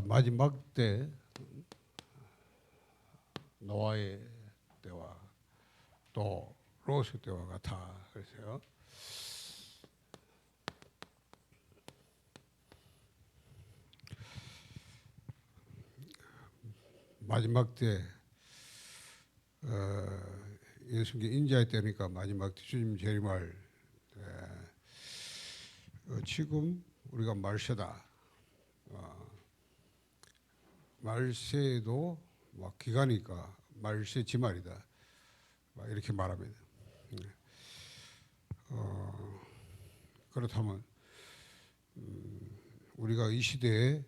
마지막 때 노아의 때와 또 롯의 때와 같아. 그래서요. 마지막 때 예수님께 인자의 때니까 마지막 때 주님 재림할 지금 우리가 말세다. 말세도 막 기가니까 말세 지말이다. 막 이렇게 말합니다. 그렇다면 우리가 이 시대에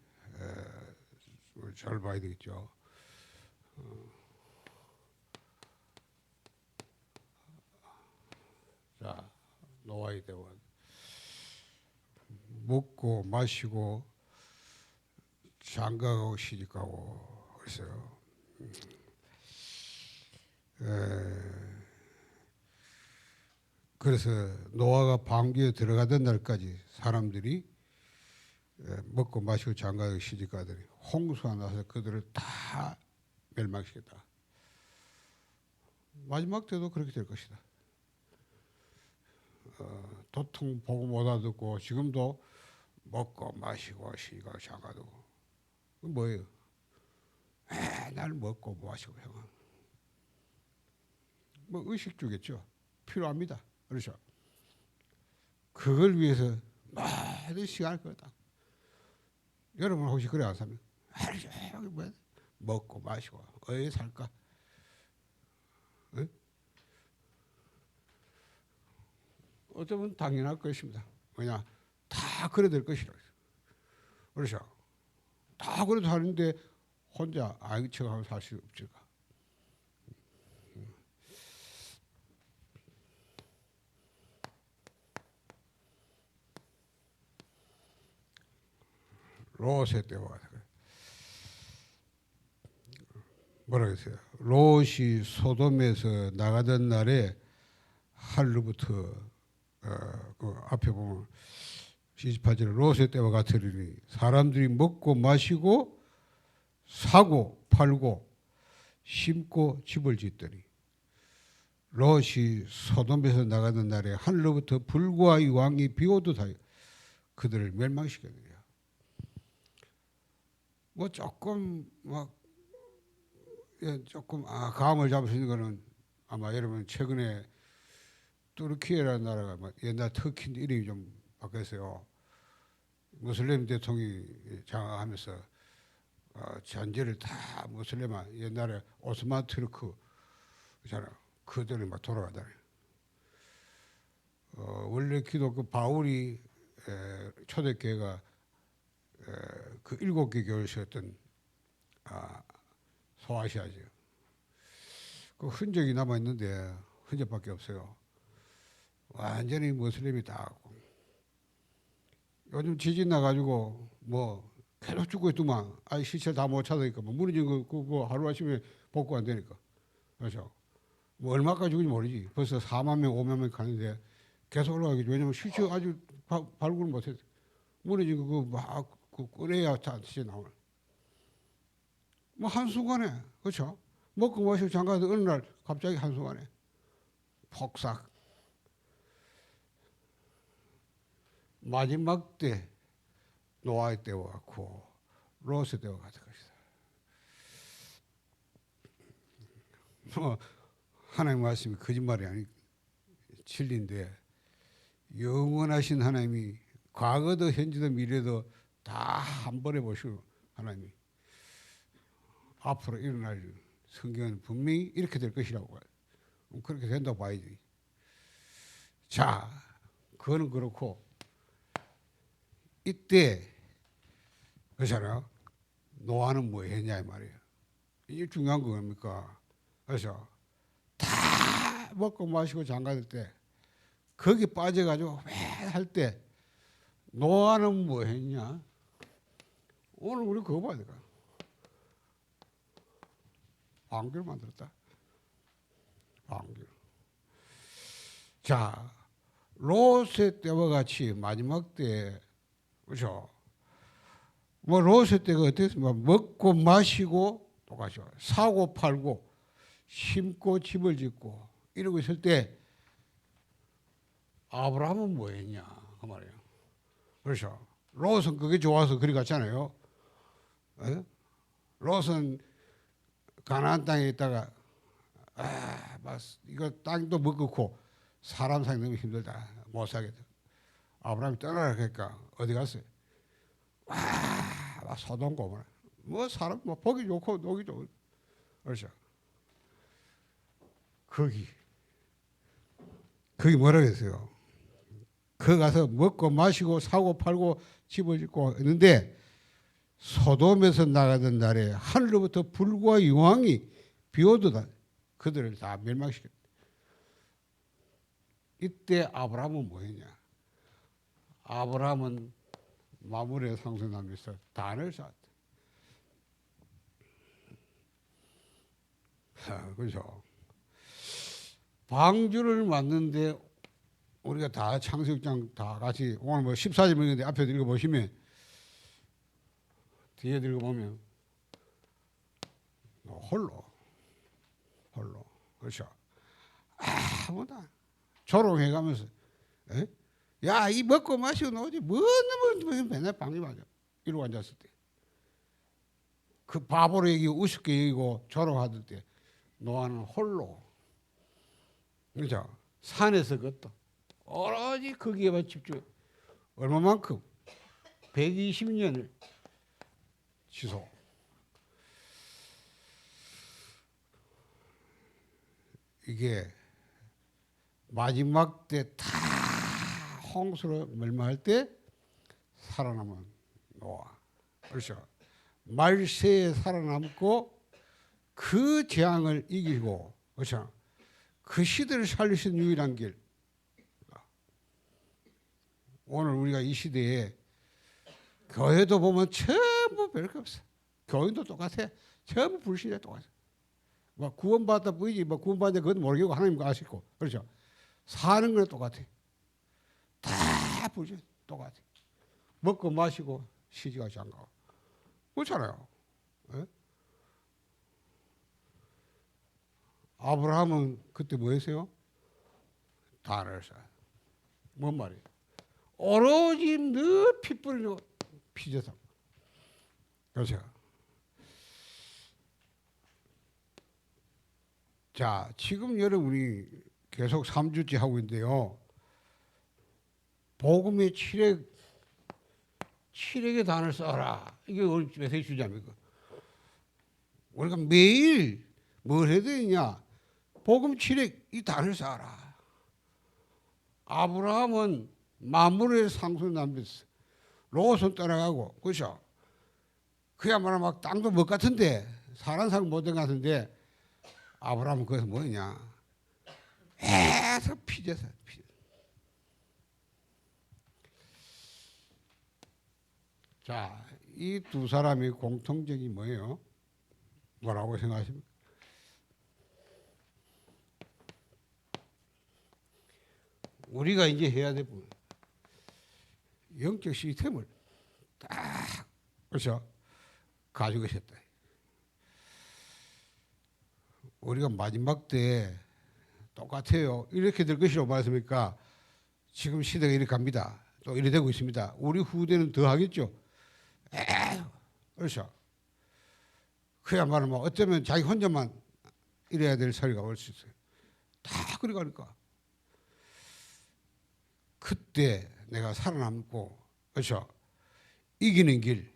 잘 봐야 되겠죠. 자, 노아의 때와 먹고 마시고 장가가고 시집가고 그랬어요. 그래서 노아가 방주에 들어가던 날까지 사람들이 먹고 마시고 장가가고 시집가더니 홍수가 나서 그들을 다 멸망시켰다. 마지막 때도 그렇게 될 것이다. 도통 보고 못 알아듣고 지금도 먹고 마시고 시집가고 장가가고 뭐예요? 맨날 먹고 마시고 형은 뭐 의식주겠죠. 필요합니다. 그렇죠. 그걸 위해서 많은 시간을 끌었다. 여러분 혹시 그래 안 사면 하루 종일 뭐 먹고 마시고 어디 살까? 응? 어쩌면 당연할 것입니다. 왜냐 다 그래 될 것이라. 그렇죠. 다 그래 사는데 혼자 아이 척하고 살 수 없을까? 롯의 때와 뭐라 그랬어요? 롯이 소돔에서 나가던 날에 하루부터 그 앞에 보면 28절에 롯의 때와 같으리니 사람들이 먹고 마시고 사고 팔고 심고 집을 짓더니 롯이 소돔에서 나가던 날에 하늘로부터 불과 이왕이 비오듯 하여 그들을 멸망시켰느냐. 뭐 조금 막 조금 감을 잡을 수 있는 거는 아마 여러분 최근에 투르키예라는 나라가 옛날 터키인데 이름이 좀 바뀌었어요. 무슬림 대통령이 장악하면서 전제를 다 무슬림한 옛날에 오스만 투르크 있잖아. 그들이 막 돌아가잖아요. 원래 기독교 바울이 초대교회가 그 7개 교회였던 소아시아죠. 그 흔적이 남아 있는데 흔적밖에 없어요. 완전히 무슬림이 다 하고 요즘 지진 나가지고 뭐 계속 죽고 있더만 시체 다 못 찾으니까 뭐 무너진 거 그거 하루아침에 복구 안 되니까 그렇죠. 뭐 얼마까지 죽은지 모르지. 벌써 4만 명, 5만 명 가는데 계속 올라가겠죠. 왜냐면 시체 아주 발굴을 못했어. 무너진 거 그거 막 꺼내야 다시 나오는. 뭐 한순간에 그렇죠. 먹고 마시고 장가도 어느 날 갑자기 한순간에 폭삭. 마지막 때 노아의 때와 같고 롯의 때와 같을 것이다. 뭐 하나님 말씀이 거짓말이 아니 진리인데 영원하신 하나님이 과거도 현재도 미래도 다 한 번에 보시고 하나님이 앞으로 일어날 성경은 분명히 이렇게 될 것이라고 봐요. 그렇게 된다고 봐야지. 자, 그거는 그렇고 이때 그렇잖아요. 노아는 뭐 했냐 이 말이에요. 이게 중요한 겁니까? 그래서 다 먹고 마시고 장가들 때 거기 빠져가지고 왜 할 때 노아는 뭐 했냐? 오늘 우리 그거 봐야 될까? 방주를 만들었다. 방주. 자, 롯의 때와 같이 마지막 때 그렇죠? 뭐 롯의 때가 어땠습니까? 먹고 마시고 똑같이 사고 팔고 심고 집을 짓고 이러고 있을 때 아브라함은 뭐 했냐 그 말이에요. 그렇죠. 롯은 그게 좋아서 그리 갔잖아요. 에? 롯은 가나안 땅에 있다가 이거 땅도 먹고 사람 살기 너무 힘들다 못 살겠다. 아브라함이 떠나라 그러니까 어디 갔어요? 소돔 고모라. 뭐 사람 뭐 보기 좋고 녹이 좋고 그렇죠. 거기 뭐라 그랬어요? 그 가서 먹고 마시고 사고 팔고 집을 짓고 했는데 소돔에서 나가던 날에 하늘로부터 불과 유황이 비오도다 그들을 다 멸망시켰다. 이때 아브라함은 뭐했냐? 아브라함은 마물의 상선하면서 단을 쌓았다. 그렇죠. 방주를 맞는데 우리가 다 창세기장 다 같이 오늘 뭐 14절 읽는데 앞에 읽어보시면 뒤에 읽어보면 홀로 그렇죠. 아무나 조롱해가면서 야 이 먹고 마시고 나오지 뭐 맨날 방주 맞아 이러고 앉았을 때 그 바보로 얘기고 우습게 얘기고 조롱하던 때 노아는 홀로 그렇죠. 산에서 걷다 오로지 거기에만 집중해. 얼마만큼? 120년을 지속. 이게 마지막 때 다 홍수로 멸망할 때 살아남은 노아. 그렇죠. 말세에 살아남고 그 재앙을 이기고 그렇죠. 그 시대를 살릴 수 있는 유일한 길. 오늘 우리가 이 시대에 교회도 보면 전부 별거 없어. 교인도 똑같아. 전부 불신에 똑같아. 뭐 구원받다 보이지, 뭐 구원받는데 그것도 모르겠고 하나님 아시고 그렇죠. 사는 건 똑같아. 다 불신 똑같아. 먹고 마시고 시집가 장가고 그렇잖아요. 에? 아브라함은 그때 뭐 했어요? 단을 쌓아. 뭔 말이에요? 오로지 늘 피 뿌리고 피제사. 그렇죠. 자, 지금 여러분이 계속 3주째 하고 있는데요. 복음의 칠액의 단을 써라. 이게 오늘 메시지 주제입니까? 우리가 매일 뭘 해야 되냐? 복음 칠액 이 단을 써라. 아브라함은 마물의 상수 남겼어. 롯은 떠나가고, 그렇죠? 그야말로 막 땅도 먹 같은데, 사람 살 못된 것 같은데, 아브라함은 거기서 뭐냐? 계속 피제사. 자, 이 두 사람의 공통점이 뭐예요? 뭐라고 생각하십니까? 우리가 이제 해야 될 부분. 영적 시스템을 딱 그렇죠 가지고 계셨다. 우리가 마지막 때 똑같아요. 이렇게 될 것이라고 말했습니까? 지금 시대가 이렇게 갑니다. 또 이래 되고 있습니다. 우리 후대는 더 하겠죠. 그렇죠. 그야말로 뭐 어쩌면 자기 혼자만 이래야 될 소리가 올 수 있어요. 다 그리 가니까. 그때 내가 살아남고 그렇죠. 이기는 길,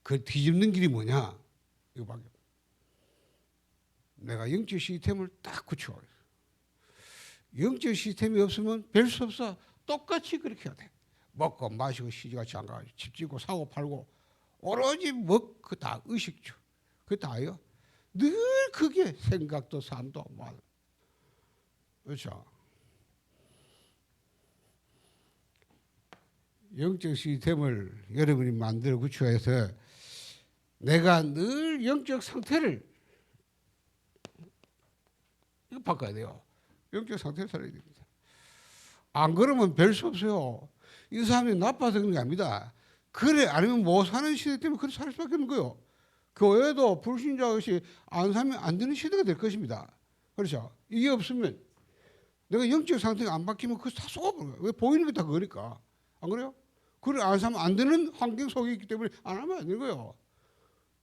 그 뒤집는 길이 뭐냐? 이거밖에. 내가 영적 시스템을 딱 구축하고 있어요. 영적 시스템이 없으면 별 수 없어. 똑같이 그렇게 해야 돼. 먹고 마시고 시집가 장가 집 짓고 사고 팔고 오로지 먹고 다 의식주. 그게 다예요. 늘 그게 생각도 삶도 뭐 그렇죠. 영적 시스템을 여러분이 만들어 구축해서 내가 늘 영적 상태를 이거 바꿔야 돼요. 영적 상태를 살아야 됩니다. 안 그러면 별 수 없어요. 이 사람이 나빠서 그런 게 아닙니다. 그래 아니면 못 사는 시대 때문에 그렇게 살 수밖에 없는 거예요. 교회도 불신자 것이 안 살면 안 되는 시대가 될 것입니다. 그렇죠? 이게 없으면 내가 영적 상태가 안 바뀌면 그거 다 속아버려요. 왜 보이는 게 다 그러니까. 안 그래요? 그걸 안 사면 안 되는 환경 속에 있기 때문에 안 하면 안 되는 거예요.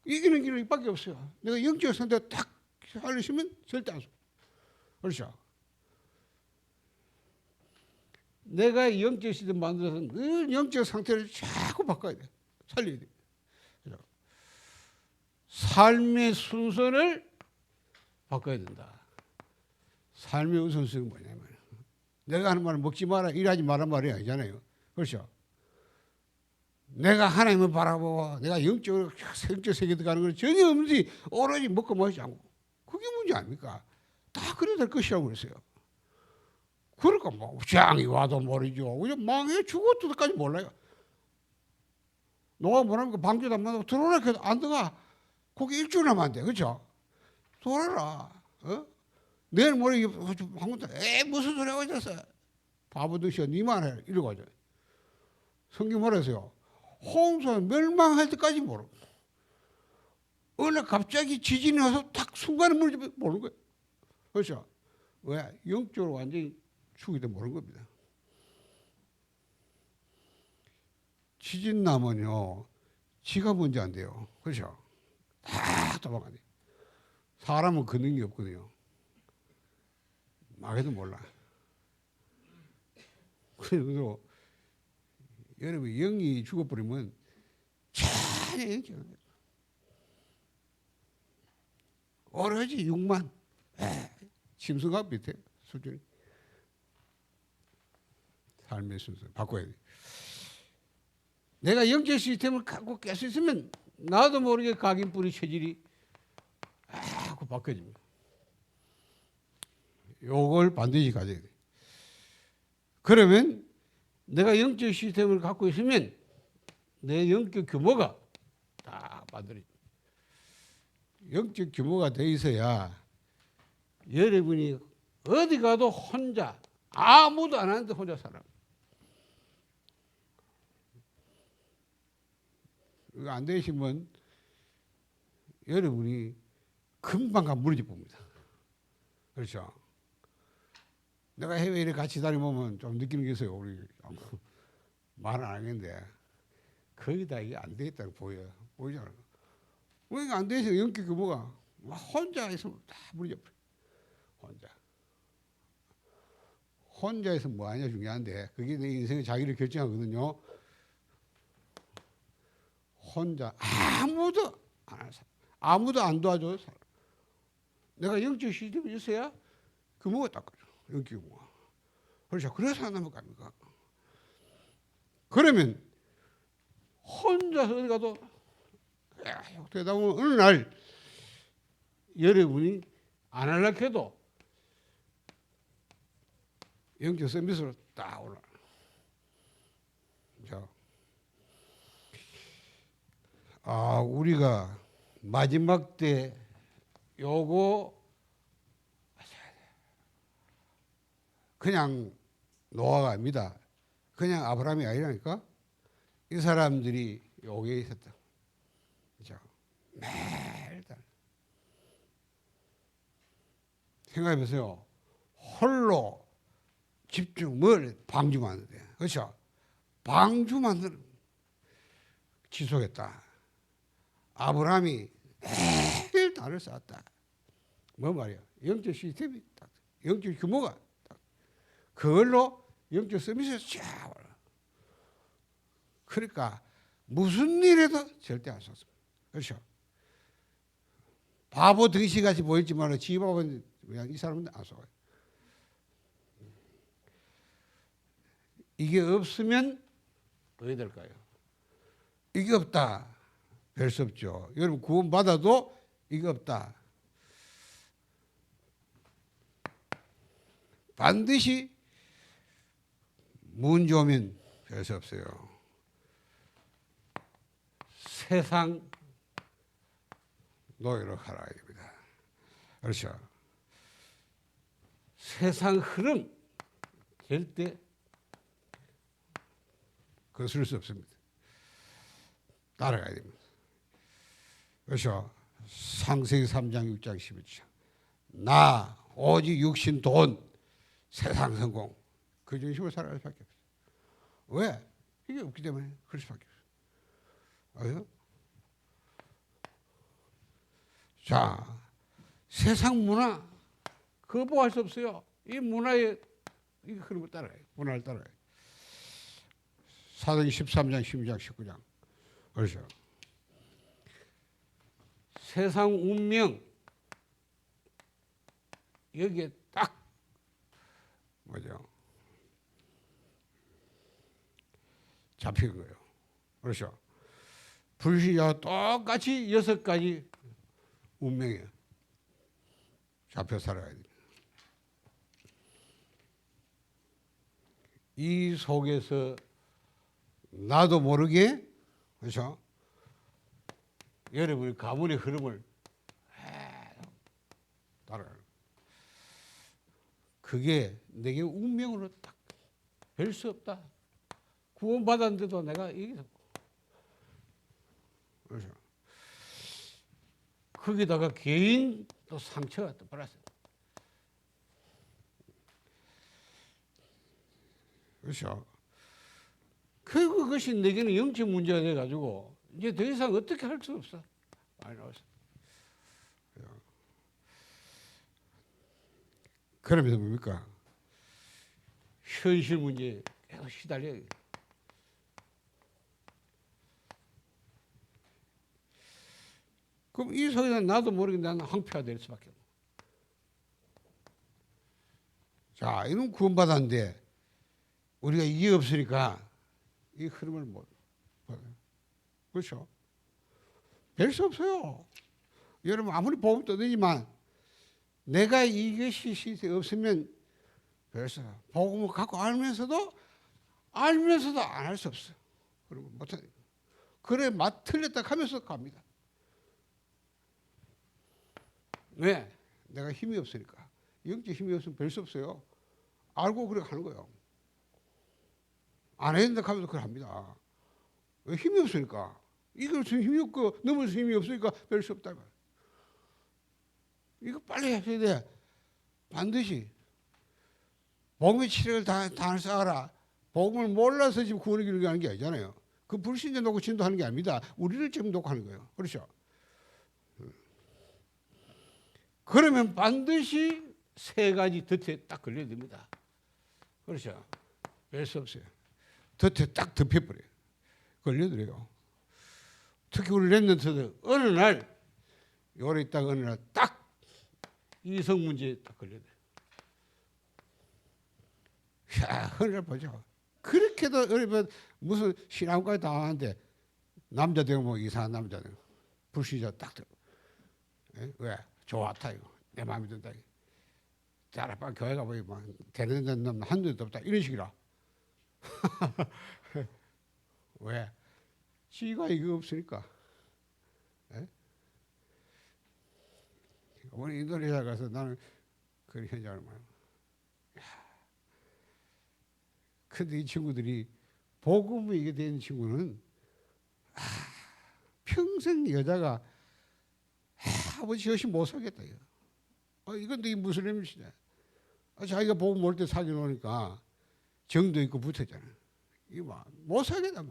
이기는 길은 이밖에 없어요. 내가 영적 상태가 딱 살리시면 절대 안 속아. 그렇죠? 내가 영적 시대 만들어서 늘 영적 상태를 자꾸 바꿔야 돼. 살려야 돼. 그렇죠? 삶의 순서를 바꿔야 된다. 삶의 우선순위가 뭐냐면 내가 하는 말은 먹지 마라, 일하지 마라 말이 아니잖아요. 그렇죠? 내가 하나님을 바라보고 내가 영적 세계에 들어가는 건 전혀 없는지 오로지 먹고 마시지 않고 그게 문제 아닙니까? 다 그래야 될 것이라고 그랬어요. 그러니까 뭐 장이 와도 모르죠. 그냥 망해 죽어도까지 몰라요. 너가 뭐랍니까? 방주도 안 만나고 들어오라 해도 안 들어가. 거기 일주일 하면 안 돼. 그렇죠? 돌아라. 어? 내일 모레 한국도 무슨 소리 하고 있었어? 바보듯이 니만 해. 이러고 하죠. 성경 뭐라서요? 홍수는 멸망할 때까지 모르고 어느 갑자기 지진이 와서 딱 순간에 모르는 거예요. 그렇죠? 왜? 영적으로 완전히 죽이 돼 모르는 겁니다. 지진 나면요 지가 먼저 안 돼요. 그렇죠? 다 도망가야 돼요. 사람은 그 능력이 없거든요. 막해도 몰라. 그래서 여러분 영이 죽어버리면 전혀 영적으로 오로지 육만 짐승과 비슷해 수준이. 삶의 순서 바꿔야 돼. 내가 영적 시스템을 갖고 깰 수 있으면 나도 모르게 각인뿌리 체질이 바뀌어집니다. 요걸 반드시 가져야 돼. 그러면 내가 영적 시스템을 갖고 있으면 내 영적 규모가 다 만들어집니다. 영적 규모가 돼 있어야 여러분이 어디 가도 혼자 아무도 안 하는데 혼자 살아. 이거 안 되시면 여러분이 금방 가 무너져 봅니다. 그렇죠? 내가 해외에 같이 다니면 좀 느끼는 게 있어요. 우리 말 안 하겠는데 거기다 이게 안 되겠다고 보이잖아요. 왜 안 되죠? 영적 규모가 혼자 있으면 다 무너져 버려. 혼자 있으면 뭐 하냐 중요한데 그게 내 인생의 자기를 결정하거든요. 혼자 아무도 안 하는 사람, 아무도 안 도와줘요. 사람. 내가 영적 시스템이 있어야 규모가 딱 가죠. 영적 규모가. 그렇죠. 그래서 하나님 갑니까? 그러면 혼자서 어디 가도 되다 보면 어느 날 여러분이 안 하려고 해도 영적 서비스로 딱 올라. 자, 우리가 마지막 때 요거 그냥 노아가 아닙니다. 그냥 아브라함이 아니라니까. 이 사람들이 여기에 있었다. 자, 매일 생각해보세요. 홀로 집중 뭘 방주 만드는 그렇죠? 방주 만드는 지속했다. 아브라함이 매일 달을 쌓았다. 뭐 말이야? 영적 시스템이 딱, 영적 규모가 딱. 그걸로 영적 서비스에서 쫙 올라. 그러니까 무슨 일에도 절대 안 속습니다. 그렇죠? 바보 덩치같이 보일지만 지 바보는 이 사람은 안 속아요. 이게 없으면 어떻게 될까요? 이게 없다. 별 수 없죠. 여러분 구원 받아도 이게 없다. 반드시 문제 오면 별 수 없어요. 세상 노예로 살아야 됩니다. 그렇죠? 세상 흐름 절대 거스를 수 없습니다. 따라가야 됩니다. 그래서 창세기 3장 6장 11장 나 오직 육신 돈 세상 성공 그 중심으로 살아갈 수밖에 없어요. 왜? 이게 없기 때문에 그럴 수밖에 없어요. 자, 세상 문화 거부할 수 없어요. 이 문화의 이 흐름을 따라가요. 문화를 따라가요. 사도행전 13장 12장 19장 그렇죠. 세상 운명 여기에 딱 뭐죠? 잡힌 거예요. 그렇죠. 불신자와 똑같이 6가지 운명에 잡혀 살아야 돼요. 이 속에서 나도 모르게 그렇죠? 여러분의 가문의 흐름을 따라가요. 그게 내게 운명으로 딱 별 수 없다. 구원받았는데도 내가 이게 그렇죠. 거기다가 개인 또 상처가 또 받았어요. 그렇죠. 그것이 내게는 영적 문제가 돼가지고 이제 더 이상 어떻게 할 수 없어. 많이 나왔어. 그러면서 뭡니까? 현실 문제에 계속 시달려요. 그럼 이 속에서 나도 모르게 나는 황폐화 될 수밖에 없어. 자, 이놈 구원받았는데 우리가 이게 없으니까 이 흐름을 못 받아요. 그렇죠? 별 수 없어요. 여러분 아무리 복음 떠들지만 내가 이것이 없으면 그래서 복음을 갖고 알면서도 안 할 수 없어. 그러면 못하니. 그래 맛 틀렸다 하면서 갑니다. 왜? 내가 힘이 없으니까. 영적 힘이 없으면 별 수 없어요. 알고 그래 하는 거예요. 안 해야 된다 하면서 그걸 합니다. 왜? 힘이 없으니까. 이걸 수 힘이 없고 넘을 수 힘이 없으니까 별 수 없다. 이거 빨리 해야 돼. 반드시. 복음의 치료를 다 쌓아라. 복음을 몰라서 지금 구원의 길을 가는 게 아니잖아요. 그 불신자 놓고 진도하는 게 아닙니다. 우리를 지금 놓고 하는 거예요. 그렇죠? 그러면 반드시 3가지 덫에 딱 걸려야 됩니다. 그렇죠? 뺄 수 없어요. 덫에 딱 덮여버려요. 걸려들어요. 특히 우리 랩런트들 어느 날 요래 있다가 어느 날 딱 이성 문제에 딱 걸려들어요. 야, 어느 날 보죠. 그렇게도 어리면 무슨 신앙까지 당하는데 남자들 뭐 이상한 남자들 불신자 딱 들어. 왜? 좋았다 이거. 내 마음에 든다 이거. 자라빠 교회 가보니 막 되는 놈 한둘도 없다 이런 식이라. 왜? 지가 이거 없으니까. 오늘 인도네시아 가서 나는 그런 현장을 봐요. 근데 이 친구들이 복음이 이게 된 친구는 평생 여자가 아버지 여시 못 살겠다. 이건 되게 무슬림이시네. 자기가 복음 올 때 사귀어 놓으니까 정도 있고 붙었잖아. 이거 못 살겠다.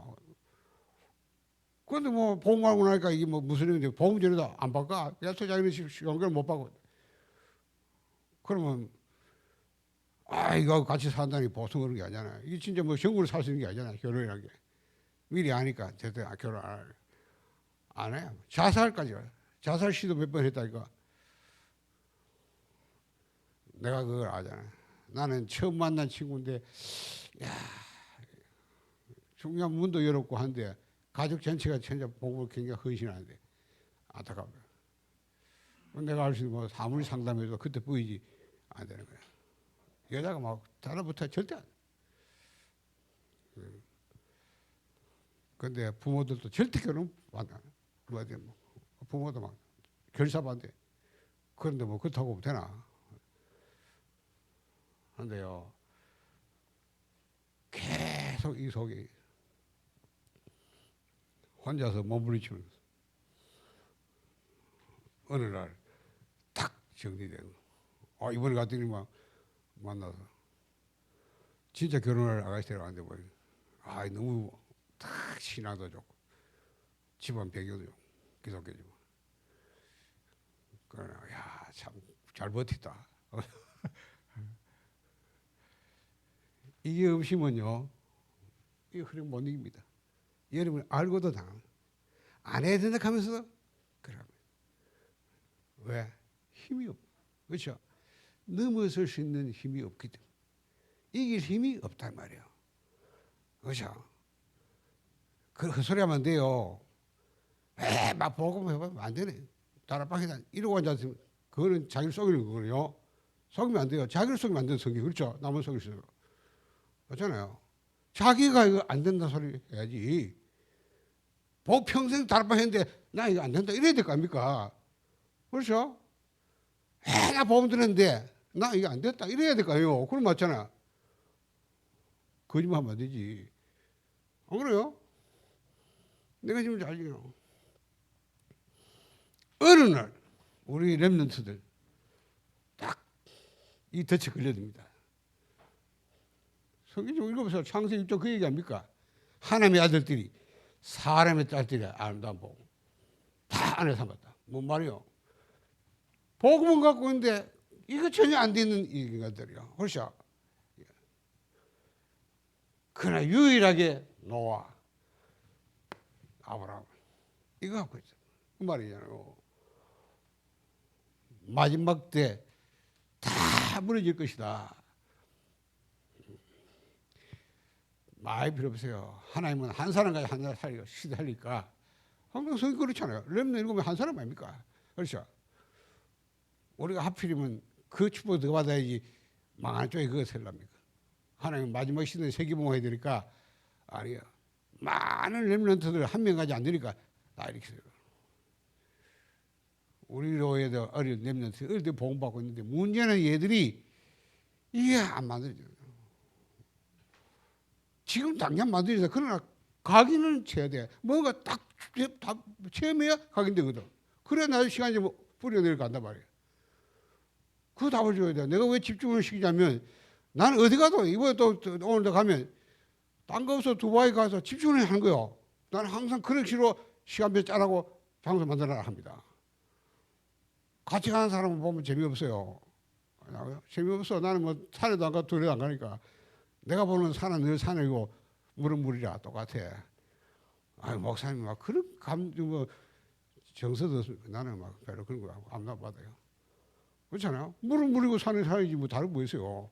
그런데 뭐 복음 알고 나니까 이게 뭐 무슬림인데 복음 전에도 안 바꿔. 야초 자기는 연결 못 받고. 그러면 이거 같이 산다니 보통 그런 게 아니잖아. 이게 진짜 뭐 정부를 살 수 있는 게 아니잖아. 결혼이라는 게. 미리 아니까 절대 결혼 안 해. 자살까지 가요. 자살 시도 몇 번 했다니까. 내가 그걸 알잖아. 나는 처음 만난 친구인데, 중요한 문도 열었고 한데, 가족 전체가 진짜 복음을 굉장히 헌신하는데, 안타깝다. 내가 알 수 있는 뭐 아무리 상담해도 그때 보이지 안 되는 거야. 여자가 막 달라붙어 절대 안 돼. 근데 부모들도 절대 결혼 반대. 부모도 막 결사 반대. 그런데 뭐 그렇다고 되나? 그런데요, 계속 이 속에 혼자서 몸부림치는 거죠. 어느 날 탁 정리되는 거. 이번에 갔더니 막 만나서 진짜 결혼할 아가씨 데려갔는데 뭐, 너무 탁 신앙도 좋고 집안 배경도 좋고 기독교지만 그러나 참 잘 버티다. 이게 없으면요 이 흐름 못 이깁니다. 여러분 알고도 안 해야 된다 하면서도 그럽니다. 왜? 힘이 없. 그렇죠? 넘어설 수 있는 힘이 없기 때문에 이길 힘이 없단 말이에요. 그렇죠? 그 헛소리하면 안 돼요. 막 보고 해보면 안 되네. 다락방에다 이러고 앉았으면 그거는 자기를 속이는 거거든요. 속이면 안 돼요. 자기를 속이면 안 되는 성격. 그렇죠? 남을 속일 수 있어요. 그렇잖아요. 자기가 이거 안 된다 소리 해야지. 평생 다락방 했는데 나 이거 안 된다 이래야 될 거 아닙니까? 그렇죠? 나 보험 들었는데 나 이거 안 됐다 이래야 될 거 아니에요. 그럼 맞잖아. 거짓말 하면 안 되지. 안 그래요? 내가 지금 잘 알죠. 어느 날 우리 랩런트들 딱 이 덫에 걸려듭니다. 성경 좀 읽어보세요. 창세기 1장 그 얘기 아닙니까? 하나님의 아들들이 사람의 딸들이 아름다운 복음 다 안에 삼았다. 뭔 말이요? 복음은 갖고 있는데 이거 전혀 안 되는 인간들이야. 그렇죠? 그러나 유일하게 노아, 아브라함 이거 갖고 있어. 그 말이잖아요. 마지막 때 다 무너질 것이다. 말 필요 없어요. 하나님은 한 사람까지 한 사람 살리니까 항상 성경 그렇잖아요. 렘넌트 읽으면 한 사람 아닙니까? 그렇죠? 우리가 하필이면 그 축복을 더 받아야지 망하는 쪽에 그거 살랍니까? 하나님 마지막 시대에 세계봉해야 되니까 아니요. 많은 렘넌트들 한 명까지 안 되니까 다 이렇게 해요. 우리 교회도 어린 렘넌트 어릴 때 복음받고 있는데 문제는 얘들이 이게 안 만들어져요. 지금 당장 만들어져. 그러나 각인은 쳐야 돼. 뭔가 딱 체험해야 각인되거든. 그래 나중에 시간이 뿌려내려 간단 말이에요. 그 답을 줘야 돼. 내가 왜 집중을 시키냐면 나는 어디 가도 이번에 또 오늘도 가면 딴 거 없어 두바이 가서 집중을 하는 거요. 나는 항상 그런 식으로 시간표 짜라고 장소 만들어라 합니다. 같이 가는 사람은 보면 재미없어요. 재미없어. 나는 뭐 산에도 안 가고 들에도 안 가니까. 내가 보는 산은 늘 산이고 물은 물이라 똑같아. 목사님 막 그런 정서도 나는 막 별로 그런 거 안 받아요. 그렇잖아요. 물은 물이고 산은 산이지 뭐 다른 거 있어요.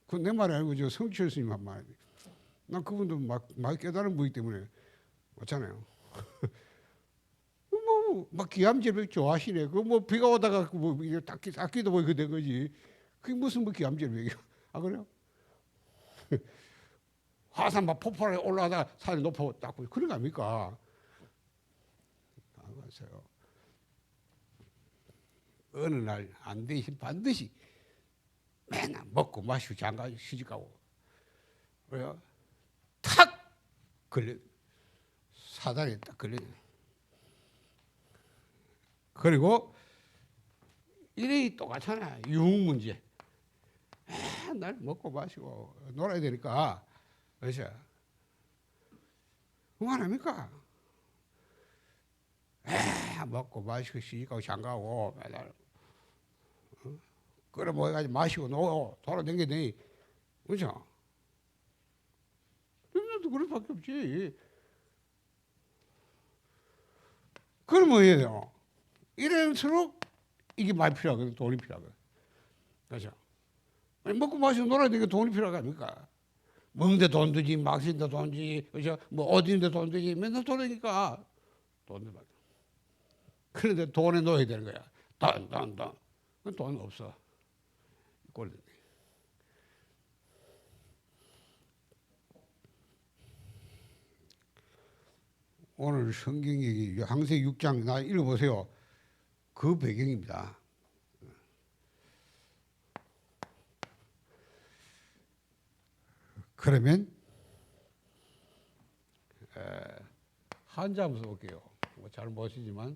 그 내 말이 아니고 저 성철 스님 한 말. 난 그분도 막 깨달은 분이기 때문에 맞잖아요. 막 기암제를 좋아하시네. 비가 오다가 닦기도 보고 그된 거지. 그게 무슨 기암제를 그래요? 화산 막 폭발에 올라가다가 산이 높아 닦고 그런 거 아닙니까? 맞아요. 어느 날 안 되시 반드시 맨날 먹고 마시고 장가 시집가고 그래요. 탁 걸려 사단에 딱 걸려. 그리고 일이 똑같잖아. 유흥 문제. 날 먹고 마시고 놀아야 되니까 그렇죠. 그만합니까? 먹고 마시고 시집가고 장가고 매달 그래 모여가지고 마시고 놀고 돌아다니더니 그렇죠? 또 그럴 수밖에 없지. 그럼 뭐 해야 돼요? 이럴수록 이게 많이 필요하거든. 돈이 필요하거든. 그렇죠? 먹고 마시고 놀아야 되니까 돈이 필요한 거 아닙니까? 먹는데 돈 들지, 막신데 돈 들지, 그죠? 뭐 어디인데 돈 들지, 맨날 돈이니까 돈을 받아. 그런데 돈에 넣어야 되는 거야. 돈 없어. 꼴리네. 오늘 성경 얘기, 항세기 6장 나 읽어보세요. 그 배경입니다. 그러면 한자 한번 써볼게요. 뭐 잘 모시지만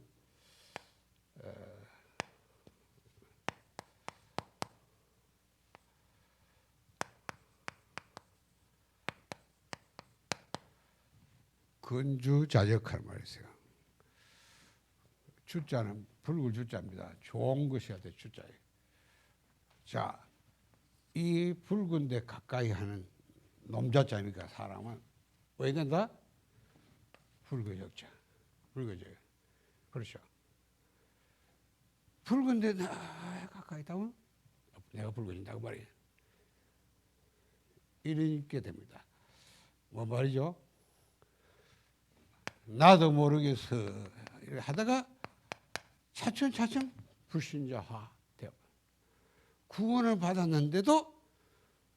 건주자적할 말이세요. 주자는 붉은 주자입니다. 좋은 것이야 돼 주자에. 자, 이 붉은 데 가까이 하는 놈자자니까 사람은 왜 된다? 붉어적자. 붉어져. 그렇죠. 붉은 데 가까이 있다면 내가 붉어진다고 말이에요. 이렇게 됩니다. 뭐 말이죠? 나도 모르겠어 하다가 차츰차츰 불신자화 되어 구원을 받았는데도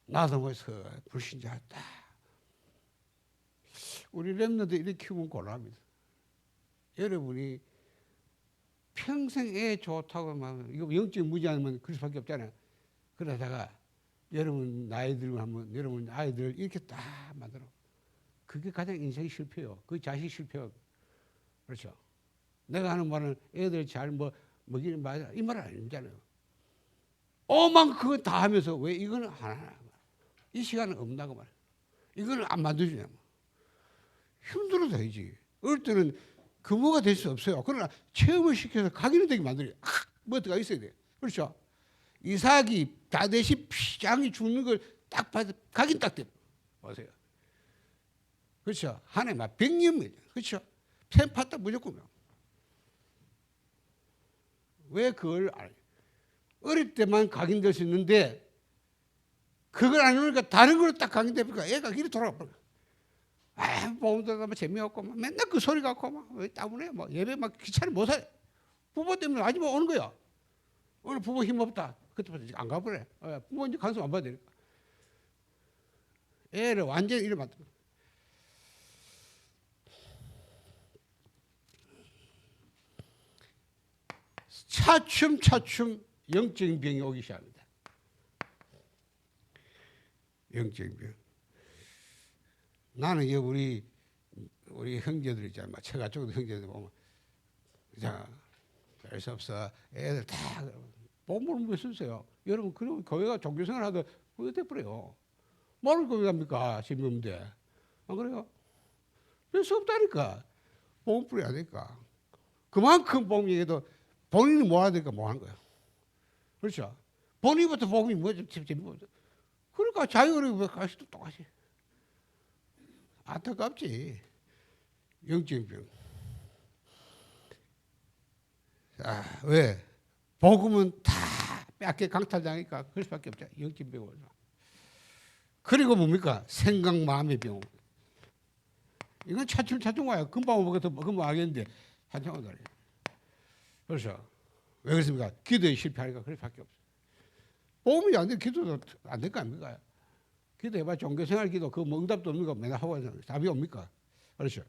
나도 모르겠어 불신자였다. 우리 랩너도 이렇게 키우면 곤란합니다. 여러분이 평생 애 좋다고 막 이거 영적인 무지하면 그럴 수밖에 없잖아요. 그러다가 여러분 나이 들면 한번 여러분 아이들 이렇게 딱 만들어. 그게 가장 인생이 실패요. 그 자식 실패요. 그렇죠. 내가 하는 말은 애들 잘 먹이는 말, 이 말은 아니잖아요. 오만 그거 다 하면서 왜 이거는 안 하나. 이 시간은 없나고 말이야. 이거는 안 만들어주냐. 힘들어도 되지. 어릴 때는 규모가 될 수 없어요. 그러나 체험을 시켜서 각인이 되게 만들어요. 뭐 어떻게 있어야 돼. 그렇죠. 이삭이 다대시 피장이 죽는 걸 딱 봐서 각인 딱 돼. 보세요. 그렇죠. 한 해 막 100년이죠. 그렇죠. 펜 팠다 무조건. 왜 그걸 알아요? 어릴 때만 각인될 수 있는데 그걸 안 하니까 다른 걸로 딱 각인되니까 애가 길이 돌아가. 보험도 뭐 재미없고 막 맨날 그 소리 갖고 막 왜 따분해 뭐 예배 막 귀찮아 못 해. 부모 때문에 아직 뭐 오는 거야. 오늘 부모 힘 없다. 그때부터 안 가버려. 부모 이제 간섭 안 받아야 되니까. 애를 완전히 이래 만들어. 차츰차츰 영적인 병이 오기 시작합니다. 영적인 병. 나는 우리 형제들 있잖아. 처가 쪽도 형제들 보면 자, 별 수 없어. 애들 다 본문을 못 쓰세요. 여러분 그럼 교회가 종교생활 하다 그거 돼버려요. 뭐를 교회 갑니까? 재미없는데. 안 그래요? 별 수 없다니까. 복음 뿌려야 되니까. 그만큼 복음 얘기해도 본인이 뭐 해야 되니까 뭐 하는 거야. 그렇죠? 본인부터 복음이 뭐죠? 재미없어. 그러니까 자기가 왜 가시도 똑같이. 안타깝지. 영적인 병. 아, 왜? 복음은 다 뺏게 강탈당하니까 그럴 수밖에 없죠. 영적인 병을. 그리고 뭡니까? 생각, 마음의 병. 이건 차츰차츰 와요. 금방 오겠다, 금방 알겠는데 한참 오더래. 그렇죠? 왜 그렇습니까? 기도에 실패하니까 그럴 수밖에 없어요. 복음이 안 돼, 기도도 안 될 거 아닙니까? 기도해봐 종교생활 기도 그 응답도 없는 거 맨날 하고 하잖아요. 답이 옵니까? 그렇죠.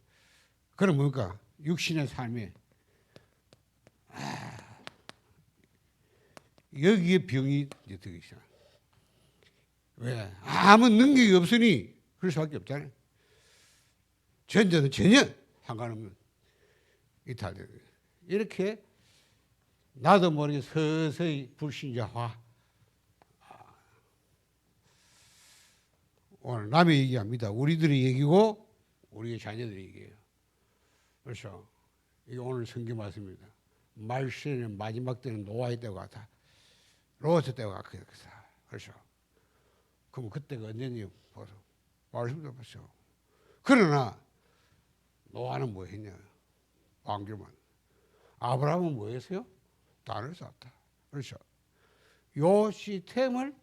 그럼 뭡니까? 육신의 삶에 여기에 병이 되기 시작. 왜? 아무 능력이 없으니 그럴 수밖에 없잖아요. 전자는 전혀 상관없는 이탈되는 거예요. 이렇게 나도 모르게 서서히 불신자화. 오늘 남의 얘기합니다. 우리들의 얘기고 우리의 자녀들의 얘기예요. 그렇죠. 이게 오늘 성경 말씀입니다. 말세는 마지막 때는 노아의 때와 같아. 로스 때와 같다. 그렇죠. 그럼 그때가 언제니 보소. 말씀도 보죠. 그러나 노아는 뭐 했냐? 왕교만. 아브라함은 뭐 했어요? 단을 쌓았다. 그렇죠. 요 시스템을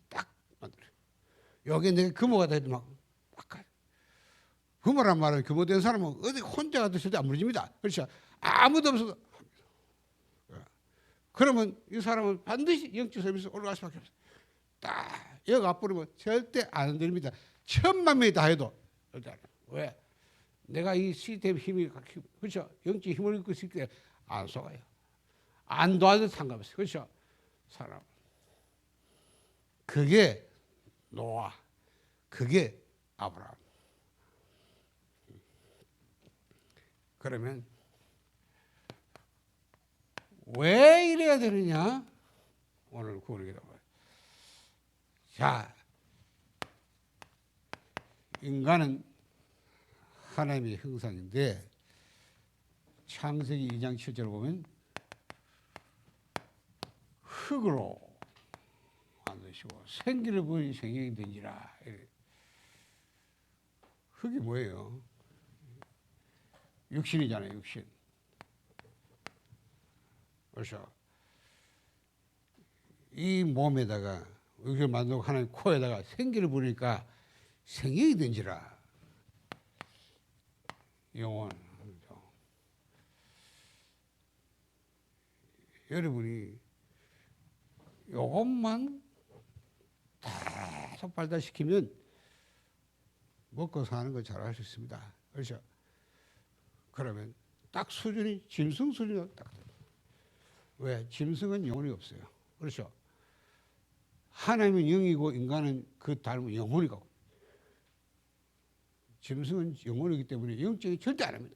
딱 만들어요. 여기 내가 규모가 돼도 막 규모란 말은 규모된 사람은 어디 혼자 가도 절대 안 무너집니다. 그렇죠. 아무도 없어도. 그러면 이 사람은 반드시 영적 서비스 올라갈 수밖에 없어요. 딱 여기 앞으로는 절대 안 흔들립니다. 1000만 명이 다 해도. 왜? 내가 이 시스템 힘이 그렇죠. 영적 힘을 입고 있을 때 안 속아요. 안 도와도 상관없어요. 그렇죠. 사람. 그게 노아. 그게 아브라함. 그러면 왜 이래야 되느냐? 오늘 구원이다. 자, 인간은 하나님의 형상인데 창세기 2장 7절을 보면 흙으로 만드시고 생기를 보니 생명이 된지라. 흙이 뭐예요? 육신이잖아요, 육신. 그렇죠? 이 몸에다가 이걸 만들고 하나님 코에다가 생기를 부으니까 생명이 된지라. 영혼. 여러분이 요것만 계속 발달시키면 먹고 사는 거 잘 할 수 있습니다. 그렇죠? 그러면 딱 수준이 짐승 수준이 딱 돼요. 왜? 짐승은 영혼이 없어요. 그렇죠? 하나님은 영이고 인간은 그 닮은 영혼이고, 짐승은 영혼이기 때문에 영적이 절대 안 합니다.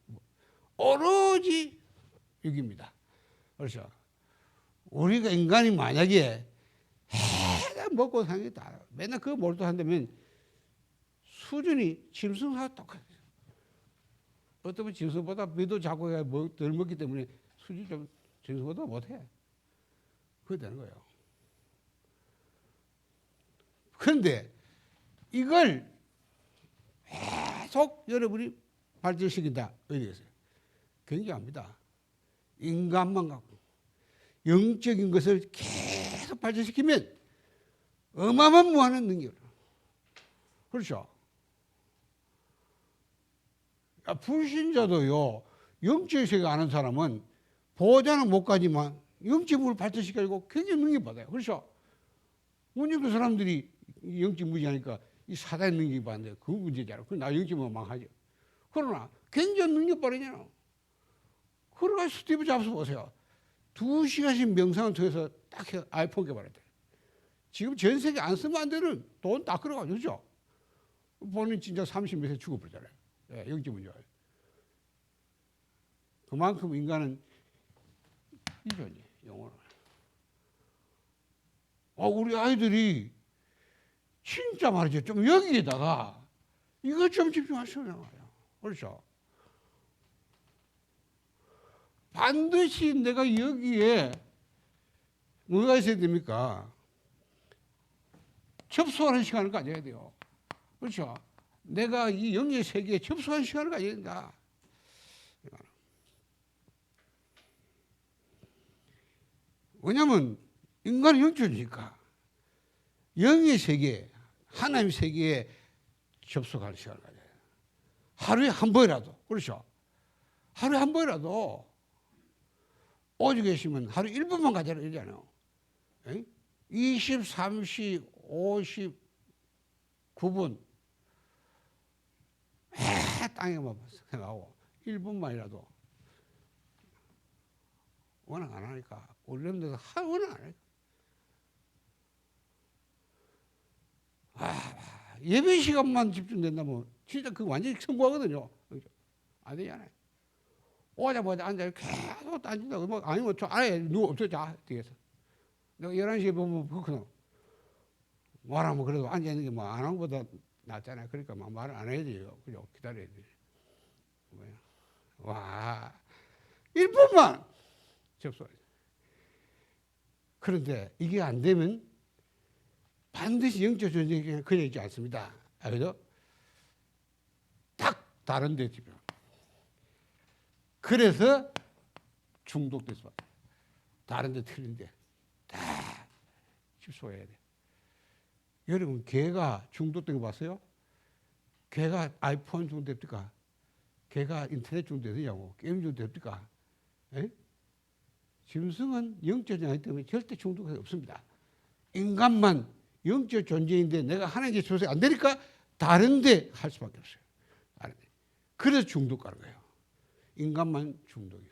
오로지 육입니다. 그렇죠? 우리가 인간이 만약에 해가 먹고 사는 게 다 맨날 그거 몰두한다면 수준이 짐승하고 똑같아요. 어쩌면 짐승보다 비도 자고 덜 먹기 때문에 수준이 좀 짐승보다 못해. 그게 되는 거예요. 그런데 이걸 계속 여러분이 발전시킨다. 어디겠어요? 굉장합니다. 인간만 갖고 영적인 것을 계속 발전시키면 어마어마한 능력을. 그렇죠? 불신자도요, 영적인 세계 아는 사람은 보호자는 못 가지만 영적으로 발전시켜가지고 굉장히 능력 받아요. 그렇죠? 문제그 사람들이 영적 무지하니까 이 사단의 능력이 받는데 그 문제잖아요. 그 나 영적으로 망하죠. 그러나 굉장히 능력 빠르잖아요. 그러니까 스티브 잡스 보세요. 2시간씩 명상을 통해서 딱 아이폰 개발했대. 지금 전 세계 안 쓰면 안 되는 돈 다 끌어가죠. 그렇죠? 본인 진짜 30몇 세 죽어버리잖아요. 네, 영적 문제가. 그만큼 인간은 이전이 영혼을. 우리 아이들이 진짜 말이죠. 좀 여기에다가 이거 좀 집중하시는 거예요. 그렇죠? 반드시 내가 여기에 뭐가 있어야 됩니까? 접속하는 시간을 가져야 돼요. 그렇죠? 내가 이 영의 세계에 접속하는 시간을 가져야 된다. 왜냐하면 인간은 영적이니까 영의 세계, 하나님의 세계에 접속하는 시간을 가져야 돼요. 하루에 한 번이라도. 그렇죠? 하루에 한 번이라도 오죽 계시면 하루 1분만 가져라 이러잖아요. 23시 59분 땅에만 생각하고 1분만이라도 워낙 안 하니까 올림픽에서 워낙 안 하니까 예배 시간만 집중된다면 진짜 그거 완전히 성공하거든요. 안 되잖아요. 오자마자 앉아서 계속 앉는다고 뭐 아니면 저 아예 누워 없어져 뒤에서. 내가 11시에 보면 그렇거든. 말하면 그래도 앉아있는 게 뭐 안 한 것보다 낫잖아요. 그러니까 막 말을 안 해야 돼요. 그죠? 기다려야 돼요. 와, 1분만 접수하죠. 그런데 이게 안 되면 반드시 영적 전쟁이 그냥 있지 않습니다. 그죠? 딱 다른 데 집중. 그래서 중독돼서 다른 데 틀린데 다 집소해야 돼. 여러분 개가 중독된 거 봤어요? 개가 아이폰 중독됩니까? 개가 인터넷 중독되냐고? 게임 중독됩니까? 짐승은 영적 존재이기 때문에 절대 중독이 없습니다. 인간만 영적 존재인데 내가 하나님께 조사 안 되니까 다른 데 할 수밖에 없어요. 다른 데. 그래서 중독 가는 거예요. 인간만 중독이에요.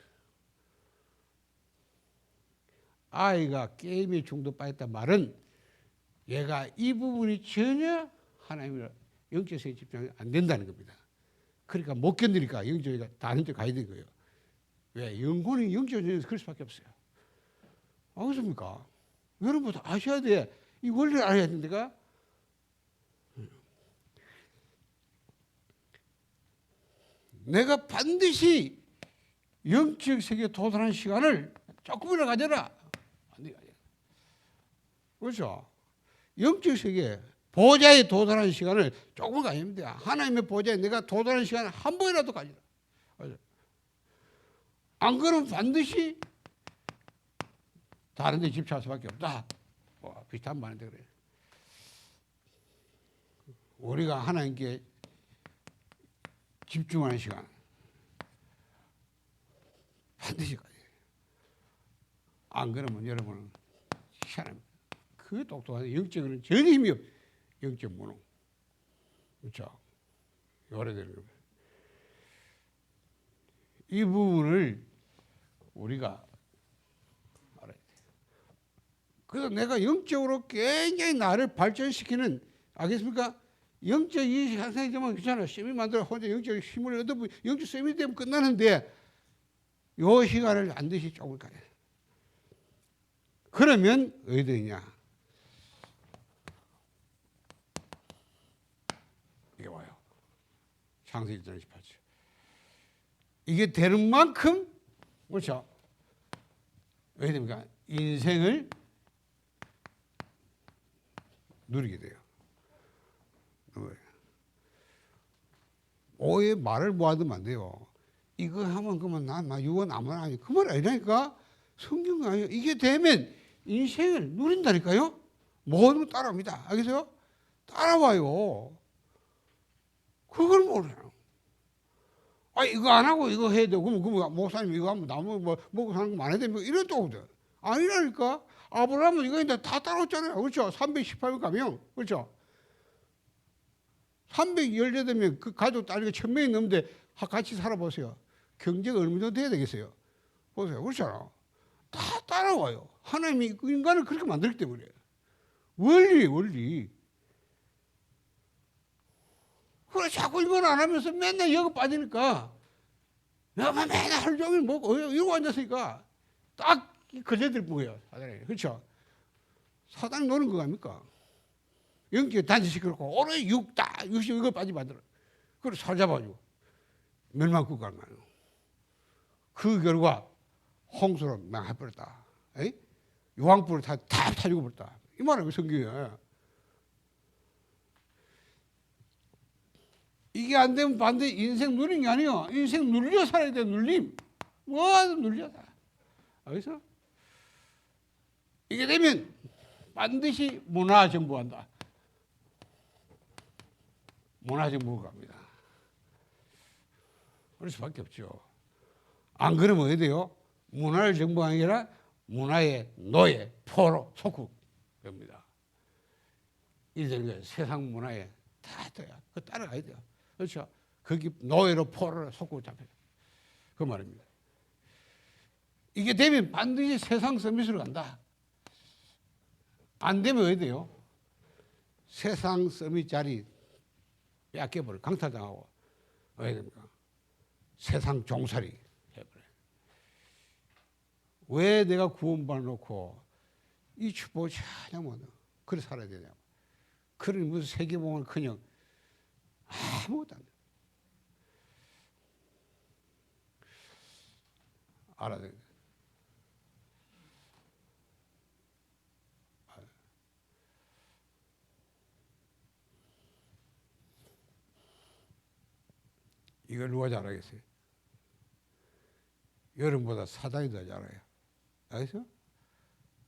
아이가 게임에 중독 빠졌단 말은 얘가 이 부분이 전혀 하나님의 영적 세계에 집중이 안 된다는 겁니다. 그러니까 못 견디니까 영적이가 다른 데 가야 되는 거예요. 왜? 영혼이 영적에서 그럴 수밖에 없어요. 알겠습니까? 여러분도 아셔야 돼. 이 원리를 알아야 된다가. 내가 반드시 영적 세계에 도달하는 시간을 조금이라도 가져라. 그렇죠? 영적 세계 보좌에 도달하는 시간을 조금 가지면 돼. 하나님의 보좌에 내가 도달하는 시간을 한 번이라도 가져라. 안 그러면 반드시 다른 데 집착할 수밖에 없다. 비슷한 말인데 그래. 우리가 하나님께 집중하는 시간 반드시 가야 돼요. 안 그러면 여러분은 희한합니다. 그 똑똑한 영적으로는 전혀 힘이 없어요. 영적 무능. 그렇죠? 오래되는 겁니다. 이 부분을 우리가 알아야 돼요. 그래서 내가 영적으로 굉장히 나를 발전시키는, 알겠습니까? 영적 이 향상이 되면 괜찮아요. 쌤이 만들어 혼자 영적 힘을 얻어보면 영적 쌤이 되면 끝나는데 요 시간을 반드시 조금 가야 돼요. 그러면 어디 되냐? 이게 와요. 창세기 1장 18절. 이게 되는 만큼, 그렇죠? 왜 됩니까? 인생을 누리게 돼요. 오해 말을 모아두면 안 돼요. 이거 하면 그러면 난 유언 아무나 하니 그 말 아니라니까. 성경 아니에요. 이게 되면 인생을 누린다니까요. 모든 거 따라옵니다. 알겠어요? 따라와요. 그걸 모르잖아. 이거 안 하고 이거 해야 되고, 그러면 목사님 이거 하면 나무 먹고 사는 거 많아야 됩니까? 이런 또 오거든. 아니라니까. 아브라함은 이거 했는데 다 따라왔잖아요. 그렇죠? 318명 가면. 그렇죠? 318명 그 가족 딸이 1000명이 넘는데 같이 살아보세요. 경제가 얼마 정도 돼야 되겠어요? 보세요. 그렇잖아. 다 따라와요. 하나님이 인간을 그렇게 만들기 때문에. 원리. 그래, 자꾸 이건 안 하면서 맨날 여기 빠지니까. 내가 맨날 하루 종일 이러고 앉았으니까 딱 걸려들 거예요. 사단이. 그렇죠? 사단이 노는 거 아닙니까? 영적 단지시켜놓고 오래 육다 60 이거 빠지 만들어. 그걸 살잡아가지고 멸망국 가는 거예요. 그 결과 홍수로 망해버렸다. 유황불을 다 타지고 버렸다. 이 말은 성경이에요. 이게 안 되면 반드시 인생 누리는 게 아니에요. 인생 눌려 살아야 돼. 눌림. 뭐든 눌려다. 알겠어? 이게 되면 반드시 문화정부한다. 문화정부가 갑니다. 그럴 수밖에 없죠. 안 그러면 어떻게 돼요? 문화를 정부하는 게 아니라 문화의 노예, 포로, 속국 됩니다. 이들 세상 문화에 다 돼요. 그 따라가야 돼요. 그렇죠? 거기 노예로 포로로 속국 잡혀요. 그 말입니다. 이게 되면 반드시 세상 서밋으로 간다. 안 되면 어떻게 돼요? 세상 서밋 자리 뺏겨버려. 강탈당하고 어떻게 됩니까? 세상 종살이 해버려요. 왜 내가 구원받아놓고 이 축복을 전혀 못 그래 살아야 되냐고. 그러니 무슨 세계봉을 그냥 아무것도 안 돼. 알아야 돼. 이걸 누가 잘 알겠어요? 여러분보다 사단이 더 잘 알아요. 알겠어?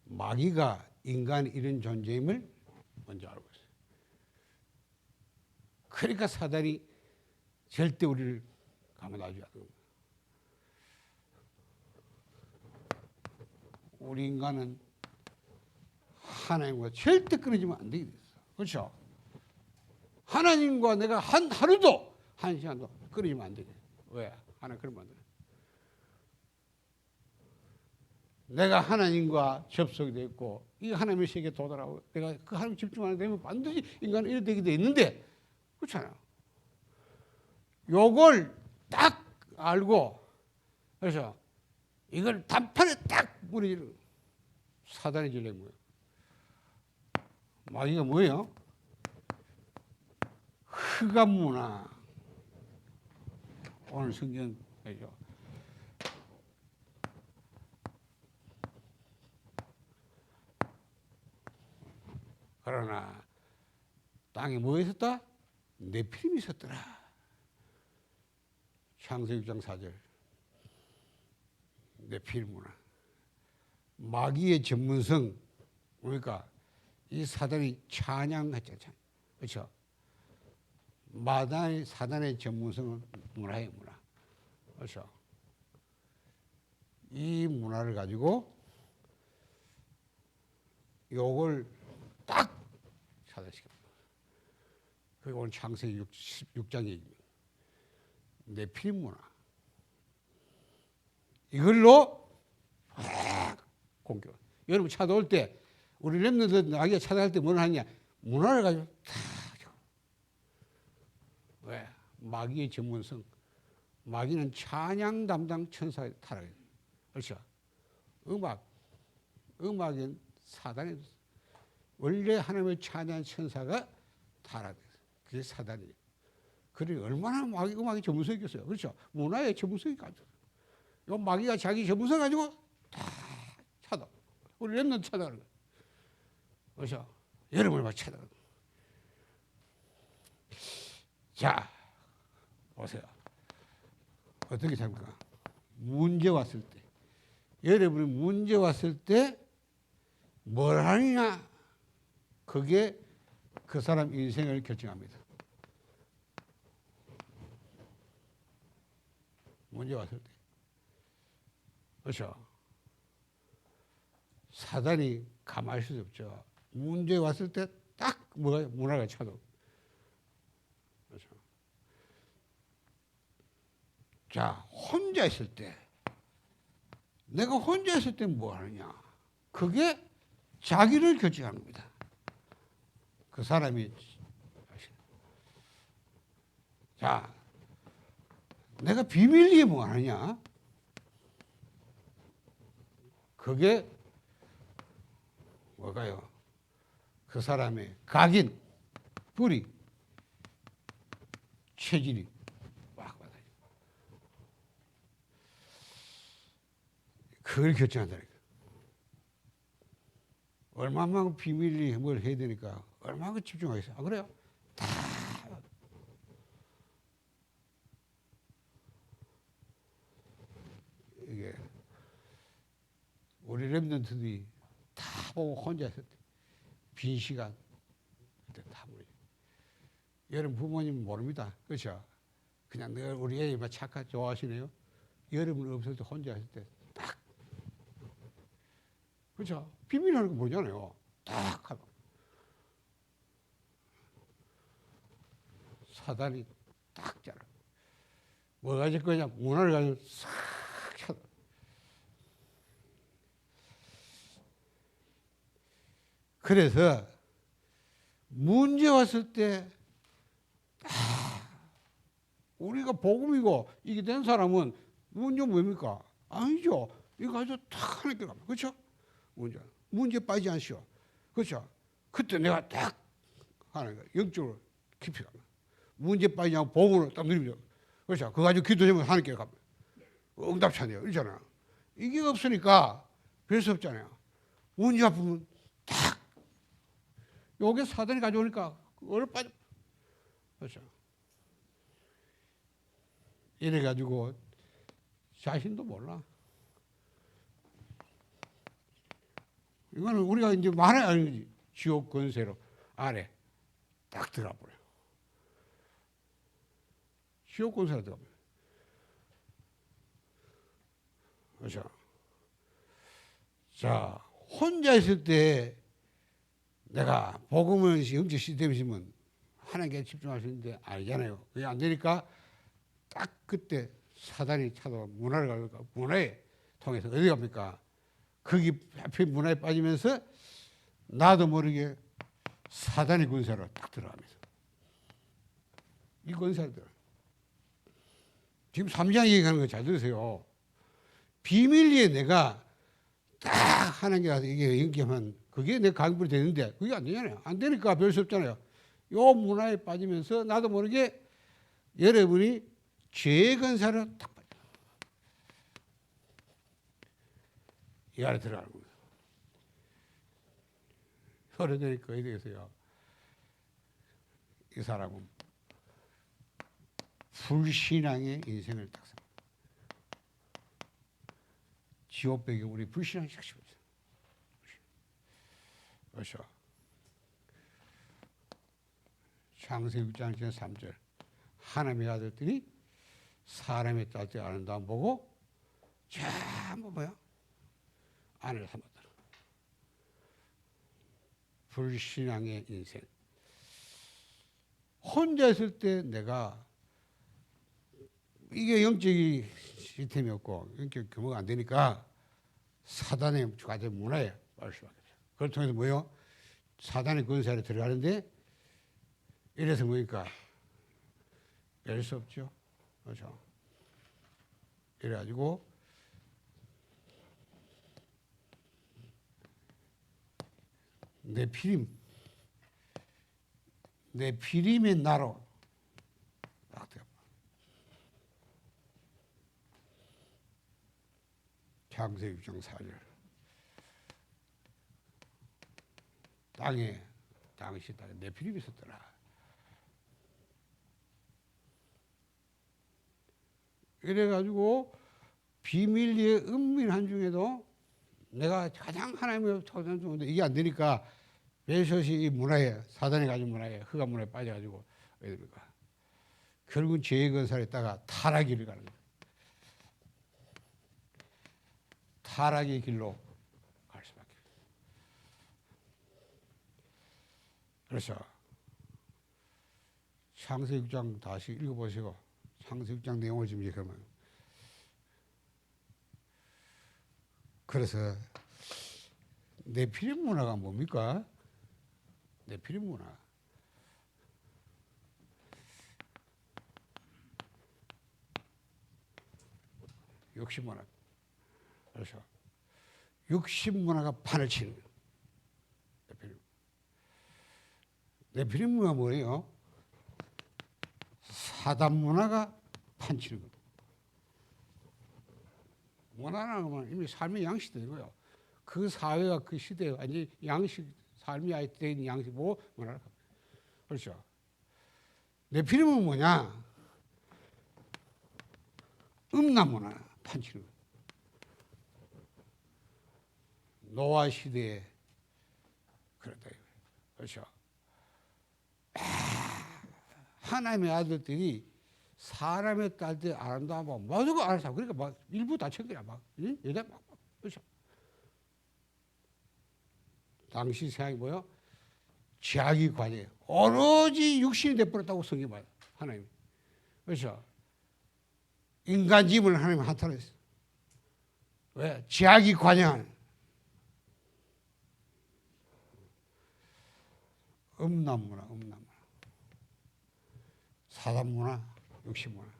마귀가 인간이 이런 존재임을 먼저 알고 있어요. 그러니까 사단이 절대 우리를 가만두지 않는 겁니다. 우리 인간은 하나님과 절대 끊어지면 안 되게 됐어. 그렇죠? 하나님과 내가 하루도 한 시간도 끊어지면 안 되게. 왜? 하나님 그러면 안 돼. 내가 하나님과 접속이 되어 있고 이 하나님의 세계에 도달하고 내가 그 하나님 집중하게 되면 반드시 인간은 이렇게 되게 돼 있는데 그렇잖아요. 요걸 딱 알고 그래서 이걸 단판에 딱 무너지는 사단의 전략 뭐예요? 마귀가 뭐예요? 흑암 문화. 오늘 성경이죠. 그러나 땅에 뭐 있었다? 네피림이 있었더라. 창세기 6장 4절. 네피림 문화. 마귀의 전문성. 그러니까 이 사단이 찬양했잖아요. 그렇죠? 사단의 전문성은 문화예요, 문화. 그렇죠? 이 문화를 가지고 요걸 딱 차단시킵니다. 그게 오늘 창세기 6장 얘기입니다. 네피림 문화. 이걸로 공격. 여러분 찾아올 때 우리 렘넌트들 아기가 찾아갈 때 뭘 하냐? 문화를 가지고 다. 왜? 마귀의 전문성. 마귀는 찬양 담당 천사의 타락이에요. 그렇죠? 음악은 사단이 원래 하나님의 찬양 천사가 타락이에요. 그게 사단이에요. 그래 얼마나 음악이 전문성이 있겠어요. 그렇죠? 문화의 전문성이 가지고. 요 마귀가 자기 전문성 가지고 다 찾아. 우리 렘넌트 찾아가는 거예요. 그렇죠? 여러분을 막 찾아가는 거예요. 자, 보세요. 어떻게 잡니까? 문제 왔을 때. 여러분이 문제 왔을 때 뭘 하느냐? 그게 그 사람 인생을 결정합니다. 문제 왔을 때. 그렇죠? 사단이 가만히 있을 수 없죠. 문제 왔을 때 딱 문화가 차도. 그렇죠? 자, 혼자 있을 때, 내가 혼자 있을 때 뭐 하느냐? 그게 자기를 결정하는 겁니다. 그 사람이. 자, 내가 비밀리에 뭐 하느냐? 그게 뭘까요? 그 사람의 각인, 뿌리, 체질이 막 받아요. 그걸 결정한다니까. 얼마만큼 비밀리 뭘 해야 되니까 얼마만큼 집중하겠어요. 아, 그래요? 다. 이게 우리 렘넌트들이 다 보고 혼자 있을 때 빈 시간 그때 다 모르죠. 여러분 부모님 모릅니다. 그렇죠? 그냥 늘 우리 애만 착하 좋아하시네요. 여러분 없을 때 혼자 있을 때 딱. 그렇죠? 비밀하는 거 모르잖아요. 딱 하고. 사단이 딱 자라. 뭐 가질 거냐? 문화를 가지고 싹 쳐. 그래서 문제 왔을 때 우리가 복음이고 이게 된 사람은 문제 뭡니까? 아니죠. 이거 가지고 탁 하나님께 가면. 그렇죠? 문제 빠지지 않시오. 그렇죠? 그때 내가 딱 하는 거야. 영적으로 깊이 가면. 문제 빠지지 않고 복음으로 딱 누리면. 그렇죠? 그거 가지고 기도하면 하나님께 가면. 응답 차네요. 이러잖아요. 이게 없으니까 별 수 없잖아요. 문제 아프면 딱. 요게 사단이 가져오니까 얼어 빠져. 그렇죠? 이래가지고 자신도 몰라. 이거는 우리가 이제 말해야 하는 거지. 지옥 권세로 아래 딱 들어가 버려. 지옥 권세로 들어가 버려. 그렇죠? 자, 혼자 있을 때 내가 복음은 영적 시스템이시면 하나님께 집중할 수 있는데 아니잖아요. 그게 안 되니까 딱 그때 사단이 찾아와 문화를 가니까 문화에 통해서 어디 갑니까? 거기 앞에 문화에 빠지면서 나도 모르게 사단의 권세로 딱 들어가면서 이 권세로 들어. 지금 3장 얘기하는 거 잘 들으세요. 비밀리에 내가 딱 하나님께 가서 이게 연기하면 그게 내 강불이 되는데 그게 안 되잖아요. 안 되니까 별 수 없잖아요. 요 문화에 빠지면서 나도 모르게 여러분이 죄의 근사로 딱 빠져. 이 안에 들어가는 거예요. 서른전이 거의 되겠어요. 이 사람은 불신앙의 인생을 딱 삽니다. 지옥배기 우리 불신앙이 삭심이죠. 그렇죠. 창세기 6장 3절 하나님의 아들들이 사람의 딸때 아름다움 보고 전부 뭐야? 아내를 삼았다. 불신앙의 인생. 혼자 있을 때 내가 이게 영적인 시스템이 없고 영적 규모가 안 되니까 사단의 가진 문화에 빠질 수밖에 없어요. 그걸 통해서 뭐예요? 사단의 권세에 들어가는데 이래서 뭐니까 뺄 수 없죠. 그렇죠. 이래가지고 내 피림의 나로 딱 돼요. 창세기 6장 4절 땅에 당시 땅에 내 피림이 있었더라. 이래가지고 비밀리에 은밀한 중에도 내가 가장 하나님의 초선 중인데 이게 안 되니까 베소시 이 문화에 사단이 가진 문화에 흑암 문화에 빠져가지고 어디 됩니까? 결국은 죄의 건설에 있다가 타락을 가는 거예요. 타락의 길로 갈 수밖에 없어요. 그래서 창세기 6장 다시 읽어보시고 창세기 6장 내용을 좀 이제 그러면 그래서 네피림 문화가 뭡니까? 네피림 문화. 육신 문화. 그래서 육신 문화가 판을 치는 거예요. 네피림. 네피림 문화가 뭐예요? 사단 문화가 판 치는 거예요. 문화라는 건 이미 삶의 양식이고요. 그 사회가 그 시대에 완전히 양식, 삶이 아예 된 양식 보고 문화를 합니다. 그렇죠. 네피림은 뭐냐? 음란 문화 판치는 거예요. 노아 시대에 그랬다 이거예요. 그렇죠. 하나님의 아들들이 사람의 딸들 아름다워 모두가 알아서 그러니까 막 일부 다 챙겨라 막 여자 막 그렇죠. 당시 생각이 뭐요? 죄악이 관이에요. 오로지 육신이 돼버렸다고 성경이 말해요. 하나님. 그렇죠. 인간 짐을 하나님 한탄했어요. 왜? 죄악이 관여하는 음란 문화, 음란 문화, 사단 문화, 육신 문화.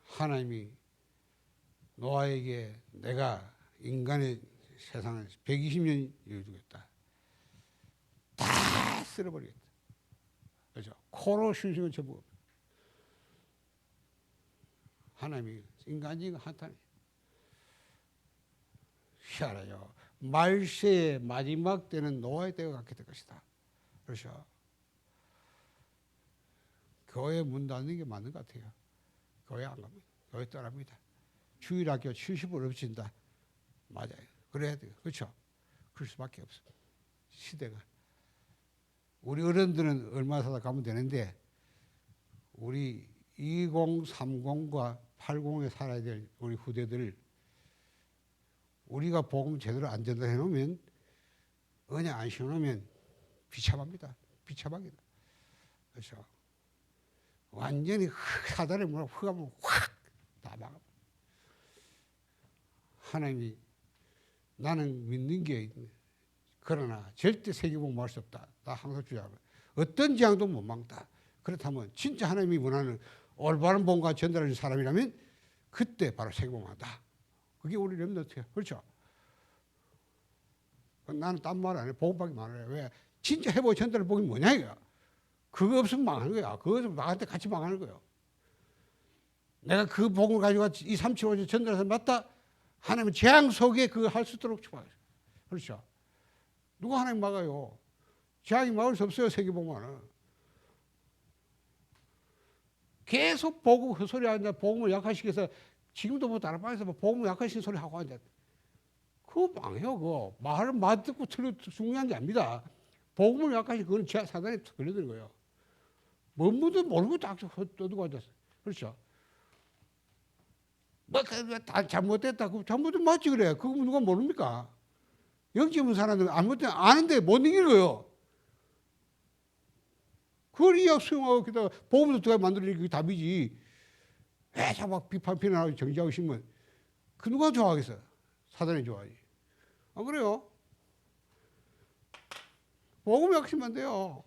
하나님이 노아에게 내가 인간의 세상을 120년 이어주겠다. 다 쓸어버리겠다. 그렇죠. 코로 쉰식은 전부 하나님이 인간이 한탄해. 희한해요. 말세의 마지막 때는 노아의 때가 갖게 될 것이다. 그렇죠. 교회 문 닫는 게 맞는 것 같아요. 교회 안 갑니다. 교회 떠납니다. 주일학교 70% 없어진다. 맞아요. 그래야 돼요. 그렇죠. 그럴 수밖에 없습니다. 시대가. 우리 어른들은 얼마 살다 가면 되는데 우리 2030과 80에 살아야 될 우리 후대들 우리가 복음 제대로 안 된다 해놓으면 언약 안 씌워놓으면 비참합니다. 비참하기다. 그렇죠. 완전히 사단의 문화 흑암을 확 다 막아. 하나님이 나는 믿는 게 있네. 그러나 절대 세계복음 할 수 없다. 나 항상 주장하고 어떤 재앙도 못 막다. 그렇다면 진짜 하나님이 원하는 올바른 복음과 전달하는 사람이라면 그때 바로 세계복음화다. 그게 우리 렘넌트예요. 그렇죠? 나는 딴 말 안 해. 복음밖에 말 안 해. 왜? 진짜 해보고 전달할 복음이 뭐냐 이거야. 그거 없으면 망하는 거야. 그거 없으면 나한테 같이 망하는 거예요. 내가 그 복음을 가지고 2, 3, 7, 5년 전달해서 맞다. 하나님은 재앙 속에 그거 할 수 있도록 축복해요. 그렇죠? 누가 하나님 막아요? 재앙이 막을 수 없어요. 세계복음화는. 계속 복음 헛소리 하는데 복음을 약화시켜서 지금도 뭐 다른 방에서 복음을 약화시킨 소리 하고 하는데 그거 망해요. 그거 말을 맞듣고 틀려 중요한 게 아닙니다. 복음을 약화시키고 그건 사단에 걸려드는 거예요. 뭔지도 모르고 딱 떠들고 앉았어요. 그렇죠? 뭐 다 잘못됐다. 그 잘못은 맞지 그래. 그거 누가 모릅니까? 영적인 사람들은 아무것도 아는데 못 이기는 거예요. 그걸 이약 수용하고 게다가 복음도 누가 만들어내는 게 답이지. 왜 자꾸 비판 비난하고 정지하고 싶으면 그 누가 좋아하겠어? 사단이 좋아하지. 안 그래요? 복음 약심만 돼요.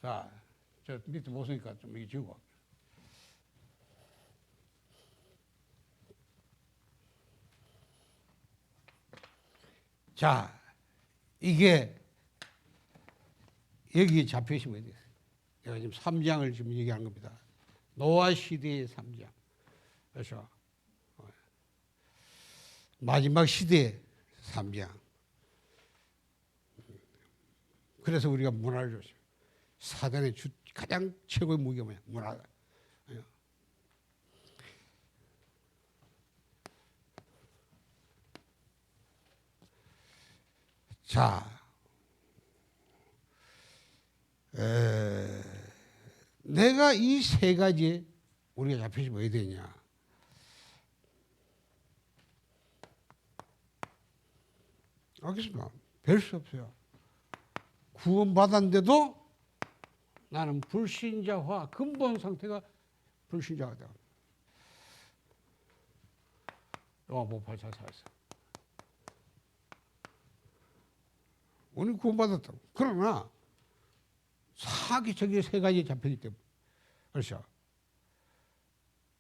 자, 저 밑에 못 쓰니까 좀 이게 지우고. 자, 이게 여기에 잡혀 있으면 돼요. 내가 지금 3장을 지금 얘기하는 겁니다. 노아 시대의 3장. 그래서 마지막 시대의 3장. 그래서 우리가 문화를 줬어요. 사단의 가장 최고의 무기가 뭐냐? 문화다. 자, 내가 이 세 가지에 우리가 잡히지 뭐 해야 되냐? 알겠습니다. 별 수 없어요. 구원받았는데도 나는 불신자화, 근본 상태가 불신자화다. 요한복음 8장 4에서. 우리는 구원받았다고. 그러나 사기적인 세 가지에 잡히기 때문에. 그렇죠.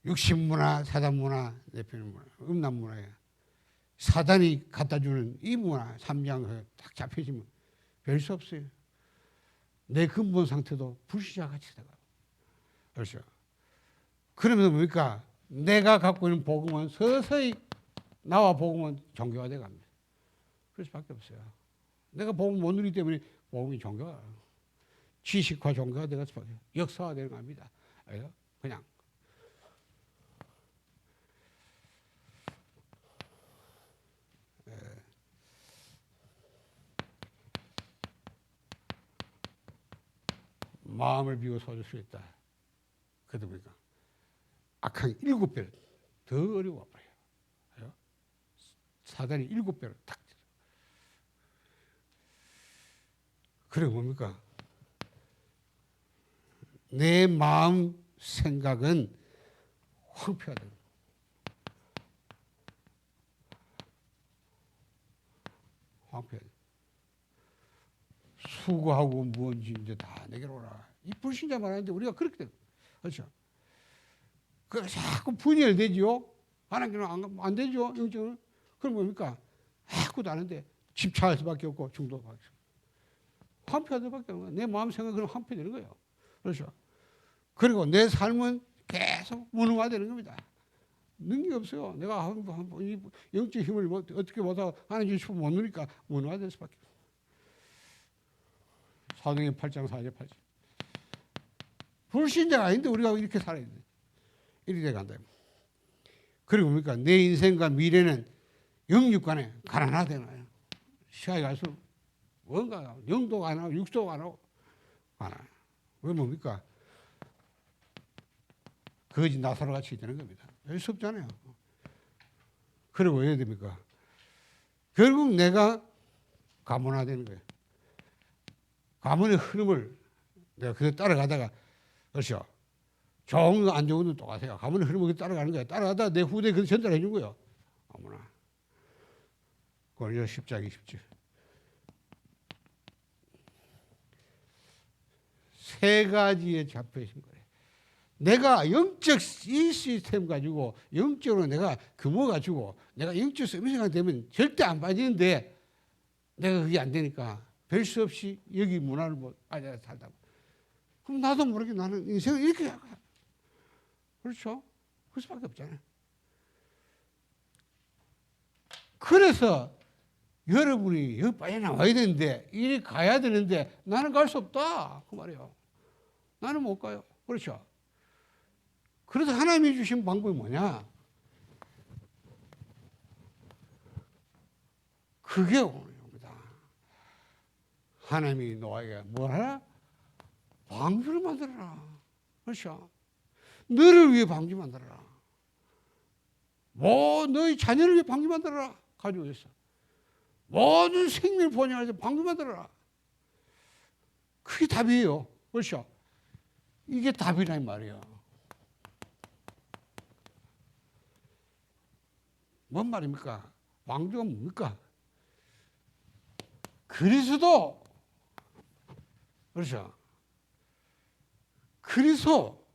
육신문화, 사단문화, 내피는 문화, 음란문화에 사단이 갖다주는 이 문화 3장에 딱 잡혀지면 별 수 없어요. 내 근본 상태도 불신자같이 돼가. 그렇죠. 그러면 뭡니까? 내가 갖고 있는 복음은 서서히 나와 복음은 종교화돼 갑니다. 그럴 수밖에 없어요. 내가 복음 못 누리기 때문에 복음이 종교화, 지식화 종교화 되는 수밖에 없어요. 역사화 되는 겁니다. 그냥. 마음을 비워 쏟을 수 있다. 그러다 보니까 악한 7배를 더 어려워 버려요. 사단이 7배를 탁. 그래 뭡니까? 내 마음 생각은 황폐하다. 황폐하다. 수고하고 무언지 이제 다 내게로 오라. 이 불신자 말하는데 우리가 그렇게 돼요. 그렇죠? 그 자꾸 분열되지요. 하나님께는 안 되죠. 영적으로. 그럼 뭡니까? 아무것도 아는데 집착할 수밖에 없고 중독할 수. 황폐할 수밖에 없는 거예요. 내 마음 생각은 황폐되는 거예요. 그렇죠? 그리고 내 삶은 계속 무능화되는 겁니다. 능력이 없어요. 내가 영적 힘을 어떻게 못하고 하나님 주시면 못 누리니까 무능화될 수밖에 없어요. 사도행전 8장 4절 8절. 불신자가 아닌데 우리가 이렇게 살아야 돼. 이렇게 돼간다. 그리고 뭡니까? 내 인생과 미래는 영육간에 가난하대나요. 시간이 갈수록 뭔가 영도가 안 하고 육도가 안 하고 가난. 왜 뭡니까? 거짓 나사로 같이 되는 겁니다. 별 수 없잖아요. 그리고 왜 됩니까? 결국 내가 가문화되는 거예요. 가문의 흐름을 내가 그대로 따라가다가, 그렇죠? 좋은 거 안 좋은 건 똑같아요. 가문의 흐름을 따라가는 거예요. 따라가다가 내 후대에 그걸 전달해 준 거예요. 아무나. 고린도 10장 20절. 세 가지에 잡혀 있는 거예요. 내가 영적 이 시스템 가지고 영적으로 내가 규모 가지고 내가 영적 서비스가 되면 절대 안 빠지는데 내가 그게 안 되니까 별 수 없이 여기 문화를 못 빠져 살다. 그럼 나도 모르게 나는 인생을 이렇게 가. 그렇죠? 그 수밖에 없잖아요. 그래서 여러분이 여기 빠져나와야 되는데 이리 가야 되는데 나는 갈 수 없다 그 말이에요. 나는 못 가요. 그렇죠? 그래서 하나님이 주신 방법이 뭐냐? 그게 오는 겁니다. 하나님이 노아에게 뭘 하라? 방주를 만들어라. 그렇죠? 너를 위해 방주 만들어라. 너희 자녀를 위해 방주 만들어라. 가지고 있어. 모든 생명을 번영해서 방주 만들어라. 그게 답이에요. 그렇죠? 이게 답이란 말이에요. 뭔 말입니까? 방주가 뭡니까? 그리스도. 그렇죠? 그리스도.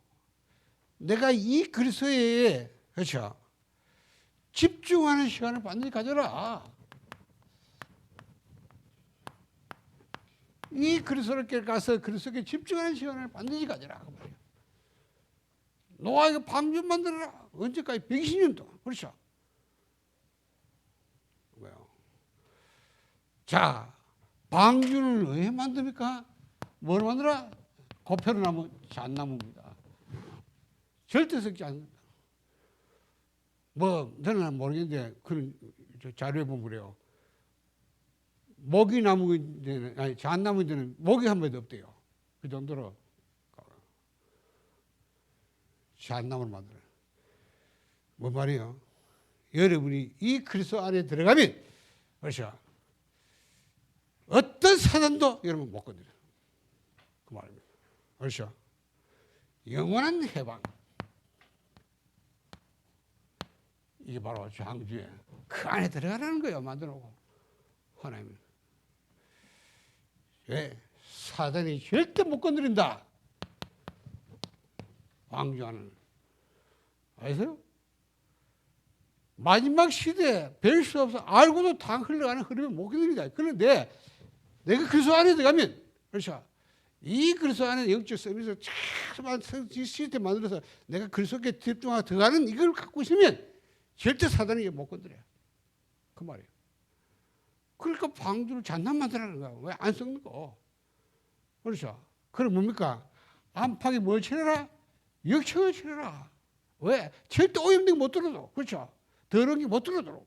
내가 이 그리스도에, 그렇죠? 집중하는 시간을 반드시 가져라. 이 그리스도께 가서 그리스도께 집중하는 시간을 반드시 가져라. 그 말이에요. 노아에게 방주 만들어라. 언제까지? 120년 동안. 그렇죠? 왜요? 자, 방주를 왜 만듭니까? 뭘 만들어? 고페르나무, 잣나무입니다. 절대 썩지 않는다. 저는 모르겠는데, 그런 자료에 보면 그래요. 모기나무인데는, 아니, 잣나무인데는 모기 한 마리도 없대요. 그 정도로. 잣나무를 만들어요. 뭔 말이에요? 여러분이 이 그리스도 안에 들어가면, 그렇죠? 어떤 사단도 여러분 못 건드려요. 그 말입니다. 그렇죠? 영원한 해방. 이게 바로 장주에 그 안에 들어가라는 거예요. 만들어놓고. 하나님은. 왜? 사단이 절대 못 건드린다. 방주하는. 아세요? 마지막 시대에 별 수 없어. 알고도 다 흘러가는 흐름을 못 건드린다. 그런데 내가 그리스도 안에 들어가면, 그렇죠? 이 그리스도 안에 영적 서비스 참 시스템 만들어서 내가 그리스도께 집중하고 들어가는 이걸 갖고 있으면 절대 사단이 못 건드려요. 그 말이에요. 그러니까 방주를 잔난 만들라는 거야. 왜 안 썩는 거? 그렇죠? 그럼 뭡니까? 안팎에 뭘 치러라? 역청을 치러라. 왜? 절대 오염된 게 못 들어도. 그렇죠? 더러운 게 못 들어도.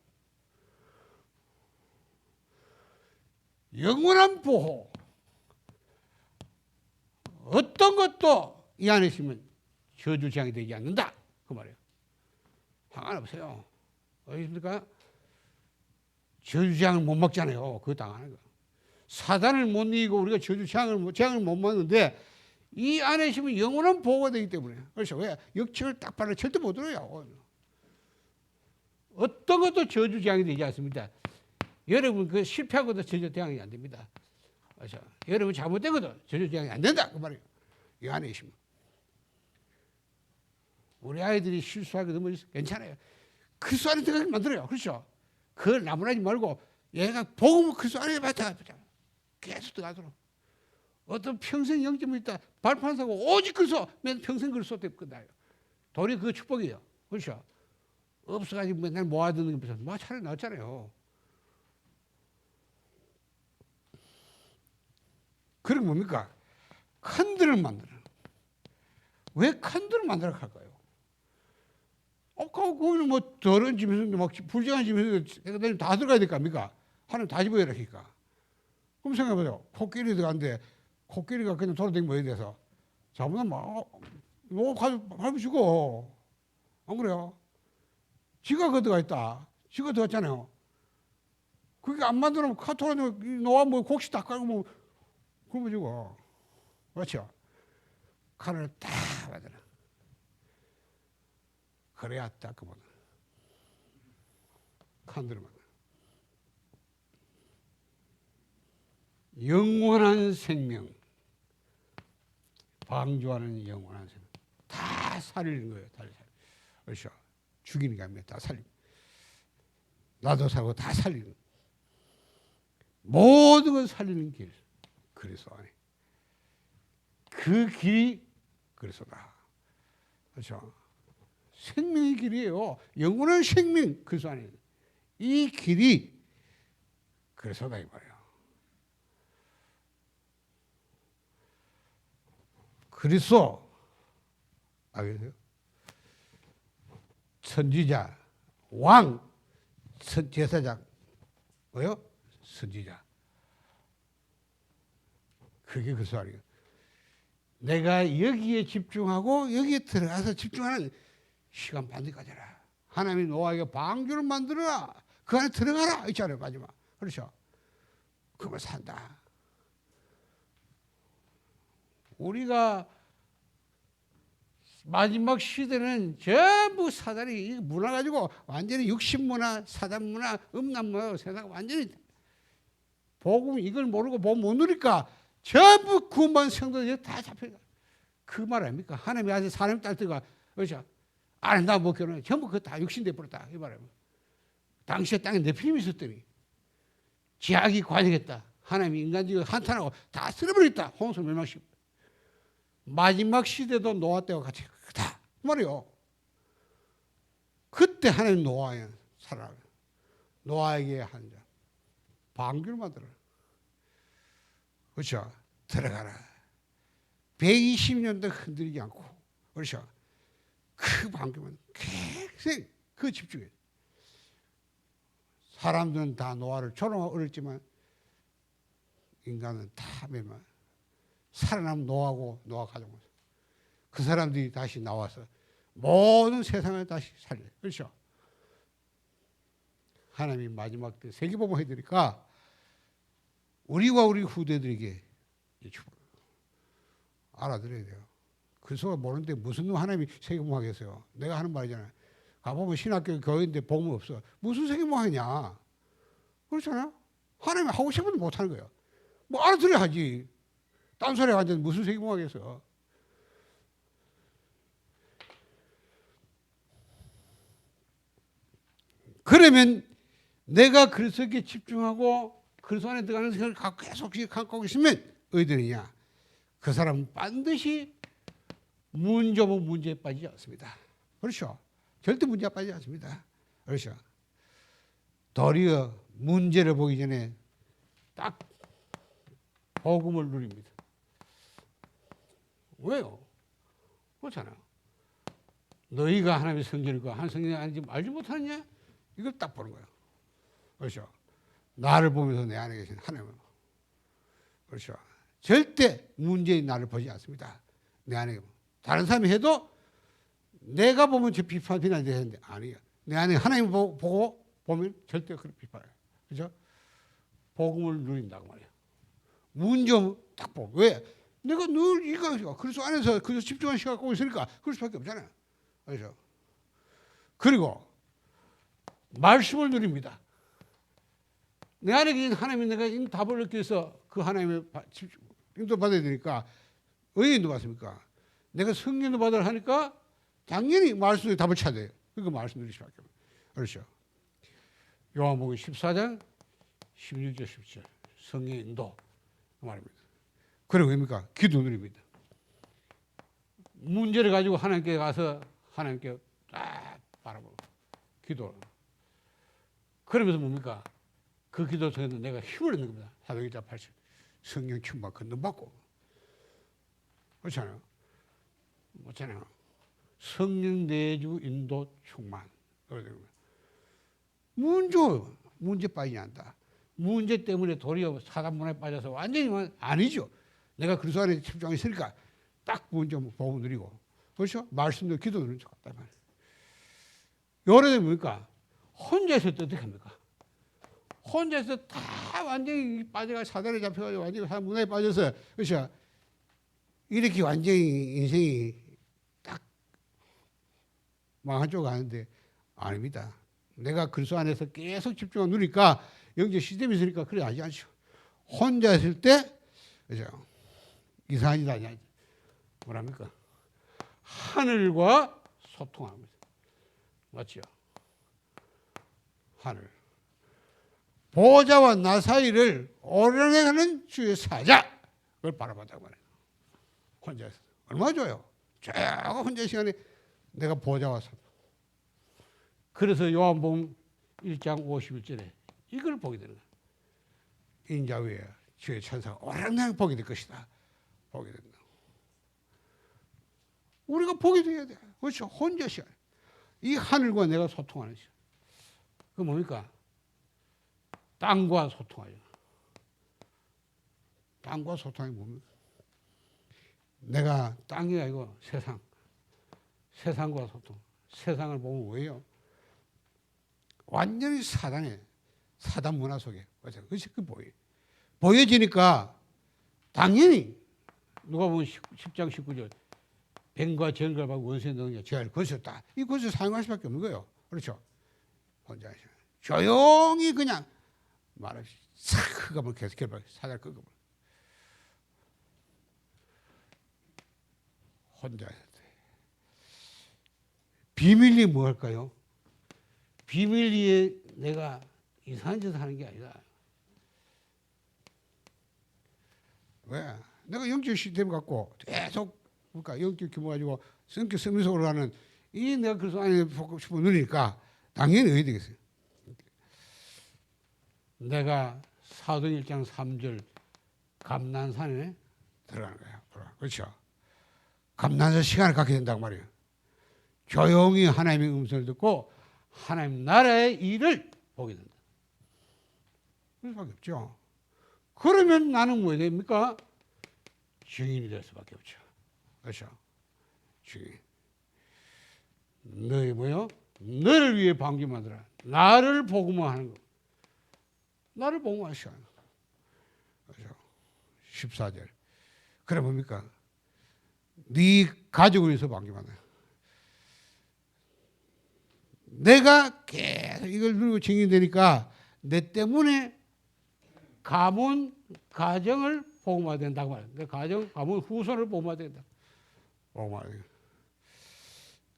영원한 보호. 어떤 것도 이 안에 있으면 저주장이 되지 않는다. 그 말이에요. 상관없어요. 어디십니까? 저주장을 못 먹잖아요. 그거 당하는 거. 사단을 못 이기고 우리가 저주장을 못 먹는데 이 안에 있으면 영원한 보호가 되기 때문에. 그렇죠. 왜? 역청을 딱 발라 절대 못 들어요. 어떤 것도 저주장이 되지 않습니다. 여러분 그 실패하고도 저주장이 안 됩니다. 그렇죠. 여러분 잘못된 것도 저주장이 안 된다. 그 말이에요. 이 안에 있으면. 우리 아이들이 실수하게 되면 괜찮아요. 그리스도 안에 들어가게 만들어요. 그렇죠. 그걸 나무라지 말고 얘가 복음을 그리스도 안에 받아. 계속 들어가도록. 어떤 평생 영점이 있다. 발판사고 오직 그리스도. 맨 평생 그리스도 때문에 끝나요. 도리 그거 축복이에요. 그렇죠. 없어가지고 맨날 모아두는 게 무슨 뭐 차라리 나왔잖아요. 그런 게 뭡니까? 칸들을 만들어. 왜 칸들을 만들어 할까요? 거기는 뭐 더러운 집에서 막 불정한 집에서 다 들어가야 될 거 아닙니까? 하나님 다 집어야 되니까. 그럼 생각해보세요. 코끼리 들어갔는데 코끼리가 그냥 돌아다니면 뭐에 대해서 잘못하면 막 가지고 죽어. 안 그래요? 지가 그 들어가 있다. 지가 들어갔잖아요. 그게 안 만들면 카토라는 노아 뭐 곡식 다 깔고 뭐 그러면 죽어. 그렇죠? 칼을 딱 만들어. 그래야 딱 그만. 칸들을 만들어. 영원한 생명, 방주하는 영원한 생명 다 살리는 거예요. 다 살리는. 그렇죠? 죽이는 게 아니라 다 살리는. 나도 살고 다 살리는. 모든 걸 살리는 길. 그리스도 안에. 그 길이 그리스도다. 그렇죠? 생명의 길이에요. 영원한 생명 그리스도 안에. 이 길이 그리스도다 이 말이에요. 그리스도 알겠어요? 선지자, 왕, 제사장, 뭐요? 선지자. 그게 그리스도 아니에요. 내가 여기에 집중하고 여기에 들어가서 집중하는 시간 반드시 가져라. 하나님이 노아에게 방주를 만들어라. 그 안에 들어가라. 있잖아요. 마지막. 그렇죠? 그걸 산다. 우리가 마지막 시대는 전부 사단이 문화 가지고 완전히 육신문화, 사단문화, 음란문화 세상 완전히 복음 이걸 모르고 복음 못 누리니까 전부 구원받은 성도들이 다 잡혀가. 그 말 아닙니까? 하나님이 아직 사람 딸들과 그렇죠? 안 한다 못 결혼해. 전부 그거 다 육신돼 버렸다. 이 말이에요. 당시에 땅에 네피림이 있었더니 지하기 관여했다. 하나님이 인간적으로 한탄하고 다 쓸어버렸다. 홍수 멸망시키고. 마지막 시대도 노아 때와 같이 다 말이요. 그때 하나님 노아에 살아. 노아에게 한 자. 방주를 만들어. 그렇죠? 들어가라. 120년도 흔들리지 않고. 그렇죠? 그 방주만 계속 그 집중해. 사람들은 다 노아를 조롱하고 어렸지만 인간은 다 멸망. 살아남은 노아고 노아 가족. 그 사람들이 다시 나와서 모든 세상을 다시 살려. 그렇죠? 하나님이 마지막 때 세계복음 해드리니까 우리와 우리 후대들에게 알아들어야 돼요. 그래서 모르는데 무슨 놈 하나님이 세계복음 하겠어요. 내가 하는 말이잖아요. 가보면 신학교 교회인데 복음 없어. 무슨 세계복음 하냐. 그렇잖아요. 하나님이 하고 싶어도 못하는 거예요. 뭐 알아들어야 하지. 딴소리 하는데 무슨 세계복음 하겠어. 그러면 내가 그리스도께 집중하고 그리스도 안에 들어가는 생각을 계속 갖고 있으면 어디 되느냐. 그 사람은 반드시 문제에 빠지지 않습니다. 그렇죠? 절대 문제에 빠지지 않습니다. 그렇죠? 도리어 문제를 보기 전에 딱 복음을 누립니다. 왜요? 그렇잖아요. 너희가 하나님의 성전이고 한 성전이 아닌지 알지 못하느냐? 이걸 딱 보는 거예요. 그렇죠? 나를 보면서 내 안에 계신 하나님을. 그렇죠? 절대 문제인 나를 보지 않습니다. 내 안에. 다른 사람이 해도 내가 보면 저 비판이 되는데 아니에요. 내 안에 하나님 보고 보면 절대 그렇게 비판해요. 그렇죠? 복음을 누린다고 말이에요. 문제 딱 보고. 왜? 내가 늘 이거 그리스도 안에서 그래서 집중하는 시간 갖고 있으니까 그럴 수밖에 없잖아요. 그렇죠? 그리고 말씀을 누립니다. 내 안에 계신 하나님이 내가 이 답을 얻기 위해서 그 하나님의 인도받아야 되니까 어디 인도받습니까? 내가 성령도 받으라 하니까 당연히 말씀에 답을 찾아야 돼요. 그러니까 말씀 누릴 수밖에 없어요. 그렇죠? 요한복음 14장 16절 17절 성령 인도 그 말입니다. 그리고 뭡니까? 기도 누립니다. 문제를 가지고 하나님께 가서 하나님께 딱 바라보고 기도. 그러면서 뭡니까? 그 기도 속에서 내가 힘을 얻는 겁니다. 사도행전 8절 성령 충만 건너받고. 그렇잖아요. 그렇잖아요. 성령 내주 인도 충만. 문제 빠지지 않다. 문제 때문에 도리어 사단 문화에 빠져서 완전히 아니죠. 내가 그리스도 안에 집중했으니까 딱 문제 보고 누리고. 그렇죠? 말씀도 기도 누리는 것 같단 말이에요. 요래도 뭡니까? 혼자 있을 때 어떻게 합니까? 혼자 있어 다 완전히 빠져가 사단에 잡혀가지고 완전히 사단 문화에 빠져서 그렇죠? 이렇게 완전히 인생이 딱 망한 쪽 가는데 아닙니다. 내가 그리스도 안에서 계속 집중하고 누리니까 영적 시스템이 있으니까 그래 하지 않죠. 혼자 있을 때 그죠? 이상한 짓 아니야. 뭐랍니까? 하늘과 소통합니다. 맞죠? 하늘. 보호자와 나 사이를 오려내가는 주의 사자. 그걸 바라봤다고 말해요. 혼자 있어. 얼마나 좋아요. 저 혼자 시간에 내가 보호자와 사. 그래서 요한복음 1장 51절에 이걸 보게 되는 거예요. 인자 위에 주의 천사가 오랑내가 보게 될 것이다. 보게 된다. 우리가 보게 돼야 돼. 그렇죠. 혼자 시간. 이 하늘과 내가 소통하는 시간. 그 뭡니까? 땅과 소통하죠. 땅과 소통이 뭡니까? 내가 땅이 아니고 세상. 세상과 소통. 세상을 보면 왜요? 완전히 사단 문화 속에. 그것이 그 보여지니까 당연히 누가 보면 10장 19절 뱀과 정갈하고 원수의 능력 제할 것이었다. 이 것을 사용할 수밖에 없는 거예요. 그렇죠? 혼자 조용히 그냥 말없이 싹 흑암을 계속해봐. 사달 끄고 혼자 있을 때 비밀리 뭐 할까요? 비밀리에 내가 이상한 짓을 하는 게 아니다. 왜? 내가 영적 시스템 갖고 계속 그러니까 영적 규모 가지고 성격 성미속으로 가는 이 내가 그래서 안에 보고 싶어 누리니까 당연히 어디 되겠어요? 내가 사도행 1장 3절 감난산에 들어가는 거야. 그렇죠? 감난산 시간을 갖게 된다고 말이에요. 조용히 하나님의 음성을 듣고 하나님 나라의 일을 보게 된다. 그럴 수밖에 없죠. 그러면 나는 뭐 됩니까? 증인이 될 수밖에 없죠. 그렇죠? 증인. 너희 뭐요? 너를 위해 방주만들어. 나를 복음화 하는 거. 나를 복음화 시간. 그렇죠? 14절. 그래 뭡니까? 네 가족을 위해서 방주만들어. 내가 계속 이걸 누리고 증인되니까 내 때문에 가문, 가정을 복음화 된다고 말해요. 내 가정, 가문, 후손을 복음화 된다. 복음화.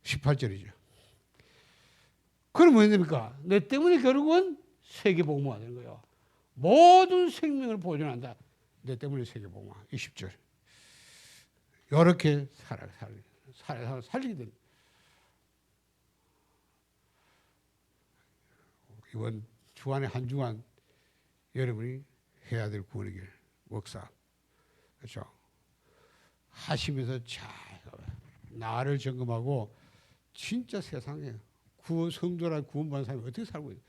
18절이죠. 그럼 뭐 됩니까? 내 때문에 결국은 세계 복음화 되는 거예요. 모든 생명을 보존한다. 내 때문에 세계 복음화. 20절. 이렇게 살리게 됩니다. 이번 주간에 한 주간 여러분이 해야 될 구원의 길, 웍사. 그렇죠? 하시면서 잘 나를 점검하고 진짜 세상에 성도라 구원받은 사람이 어떻게 살고 있는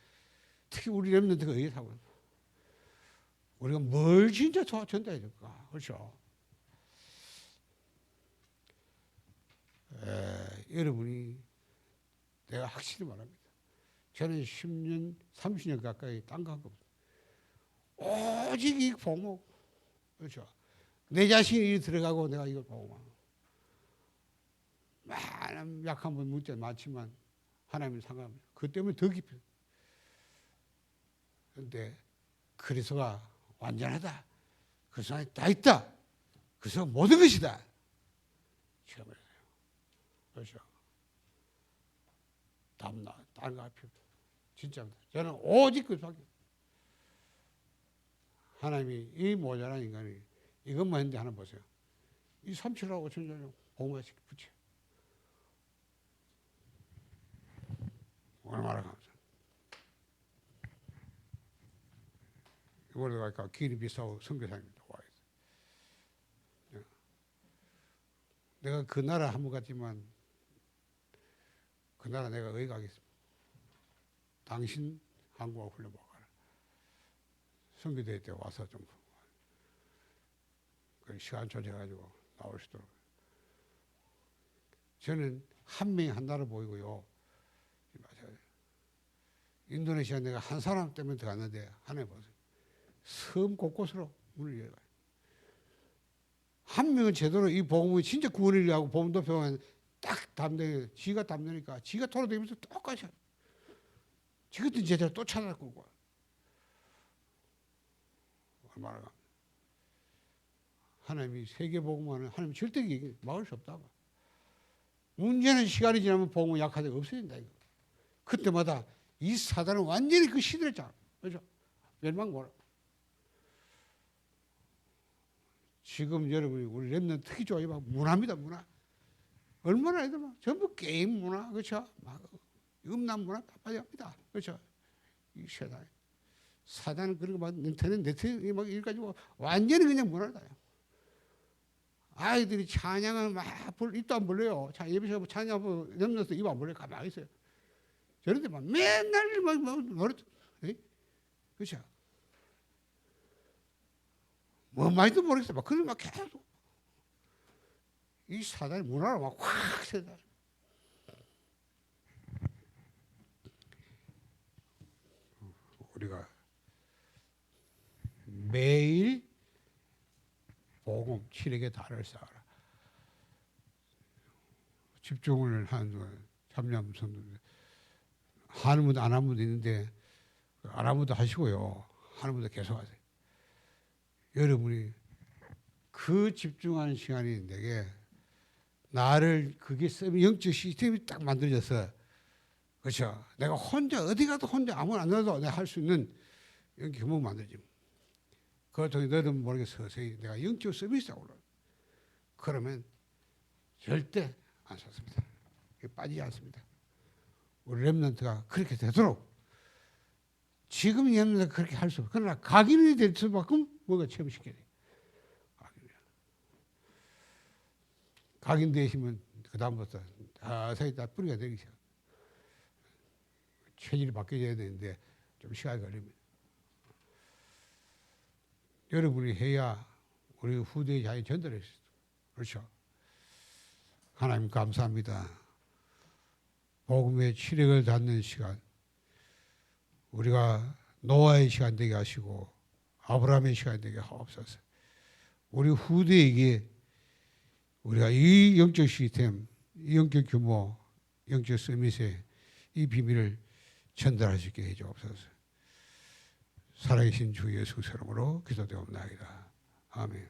특히 우리 렘넌트가 어떻게 살고 있는 우리가 뭘 진짜 전달해야 될까? 그렇죠? 여러분이 내가 확실히 말합니다. 저는 10년, 30년 가까이 딴 거 없어요. 오직 이 복목. 그렇죠. 내 자신이 들어가고 내가 이걸 보고. 많은 약한 분 문제 많지만 하나님은 상관합니다. 그 때문에 더 깊어요. 그런데 그리스도가 완전하다. 그리스도 안에 다 있다. 그리스도가 모든 것이다. 체험을 해요. 그렇죠. 다른 거 필요 없어요. 진짜입니다. 저는 오직 그리스도밖에 하나님이 이 모자란 인간이 이것만 했는데 하나 보세요. 이 37하고 5천년 공부해서 붙여. 얼마나 감사. 이번에 가니까 길이 비싸고 선교사님도 와 있어. 내가 그 나라 한번 갔지만 그 나라 내가 어디 가겠습니까? 당신 한국어 훈련 보고 가라. 선교대회 때 와서 좀 시간 조정해가지고 나올 수 있도록. 저는 한 명이 한 나라 보이고요. 인도네시아 내가 한 사람 때문에 들어갔는데 하나님 보세요. 섬 곳곳으로 문을 열어요. 한 명은 제대로 이 복음이 진짜 구원을 하고 복음도 배우면 딱 담대해. 지가 담대니까 지가 돌아다니면서 똑같이 지 같은 제자를 또 찾아갖고 얼마나 하나님이 세계복음화는 하나님 절대 막을 수 없다고. 문제는 시간이 지나면 복음은 약화되고 없어진다 이거. 그때마다 이 사단은 완전히 그 시대를 잡아. 그렇죠? 멸망 몰아. 지금 여러분이 우리 렘넌트 특히 좋아요. 막 문화입니다, 문화. 얼마나 애들 막 전부 게임 문화, 그렇죠? 막 음란 문화 다 빠져갑니다. 그렇죠? 이 세상에. 사단은 그런 거 막 네트 막 이래 가지고 완전히 그냥 문화다. 아이들이 찬양을 막 입도 안 벌려요. 예배시간 찬양하고 렘넌트 입 안 벌려 가만히 있어요. 저런데 막 맨날 막 노래, 그렇죠? 뭐 말도 모르겠어. 막 그런 막 계속 이 사단의 문화를 막 확 세다. 우리가 매일 복음 7에게 달을 쌓아라. 집중을 하는 참여하는 성도들 하는 분도 안 하는 분도 있는데 안 하는 분도 하시고요. 하는 분도 계속 하세요. 여러분이 그 집중하는 시간이 내게 나를 그게 영적 시스템이 딱 만들어져서 그렇죠. 내가 혼자 어디 가도 혼자 아무나 안 나도 내가 할 수 있는 이런 경험 만들어집니다. 그걸 통해 너는 모르게 서서히 내가 영적 서비스하고 올라. 그러면 절대 안 샀습니다. 빠지지 않습니다. 우리 렘넌트가 그렇게 되도록 지금 렘넌트가 그렇게 할 수 없어요. 그러나 각인이 될 수밖에 뭐가 체험시켜야 돼요. 각인되시면 그 다음부터 자세히 다 뿌리가 되기 시작. 체질이 바뀌어야 되는데 좀 시간이 걸립니다. 여러분이 해야 우리 후대에 잘 전달할 수 있어요. 그렇죠? 하나님 감사합니다. 복음의 치력을 닫는 시간, 우리가 노아의 시간 되게 하시고 아브라함의 시간 되게 하옵소서. 우리 후대에게 우리가 이 영적 시스템, 이 영적 규모, 영적 서밋의 이 비밀을 전달할 수 있게 해주옵소서. 살아계신 주 예수 이름으로 기도되옵나이다. 아멘.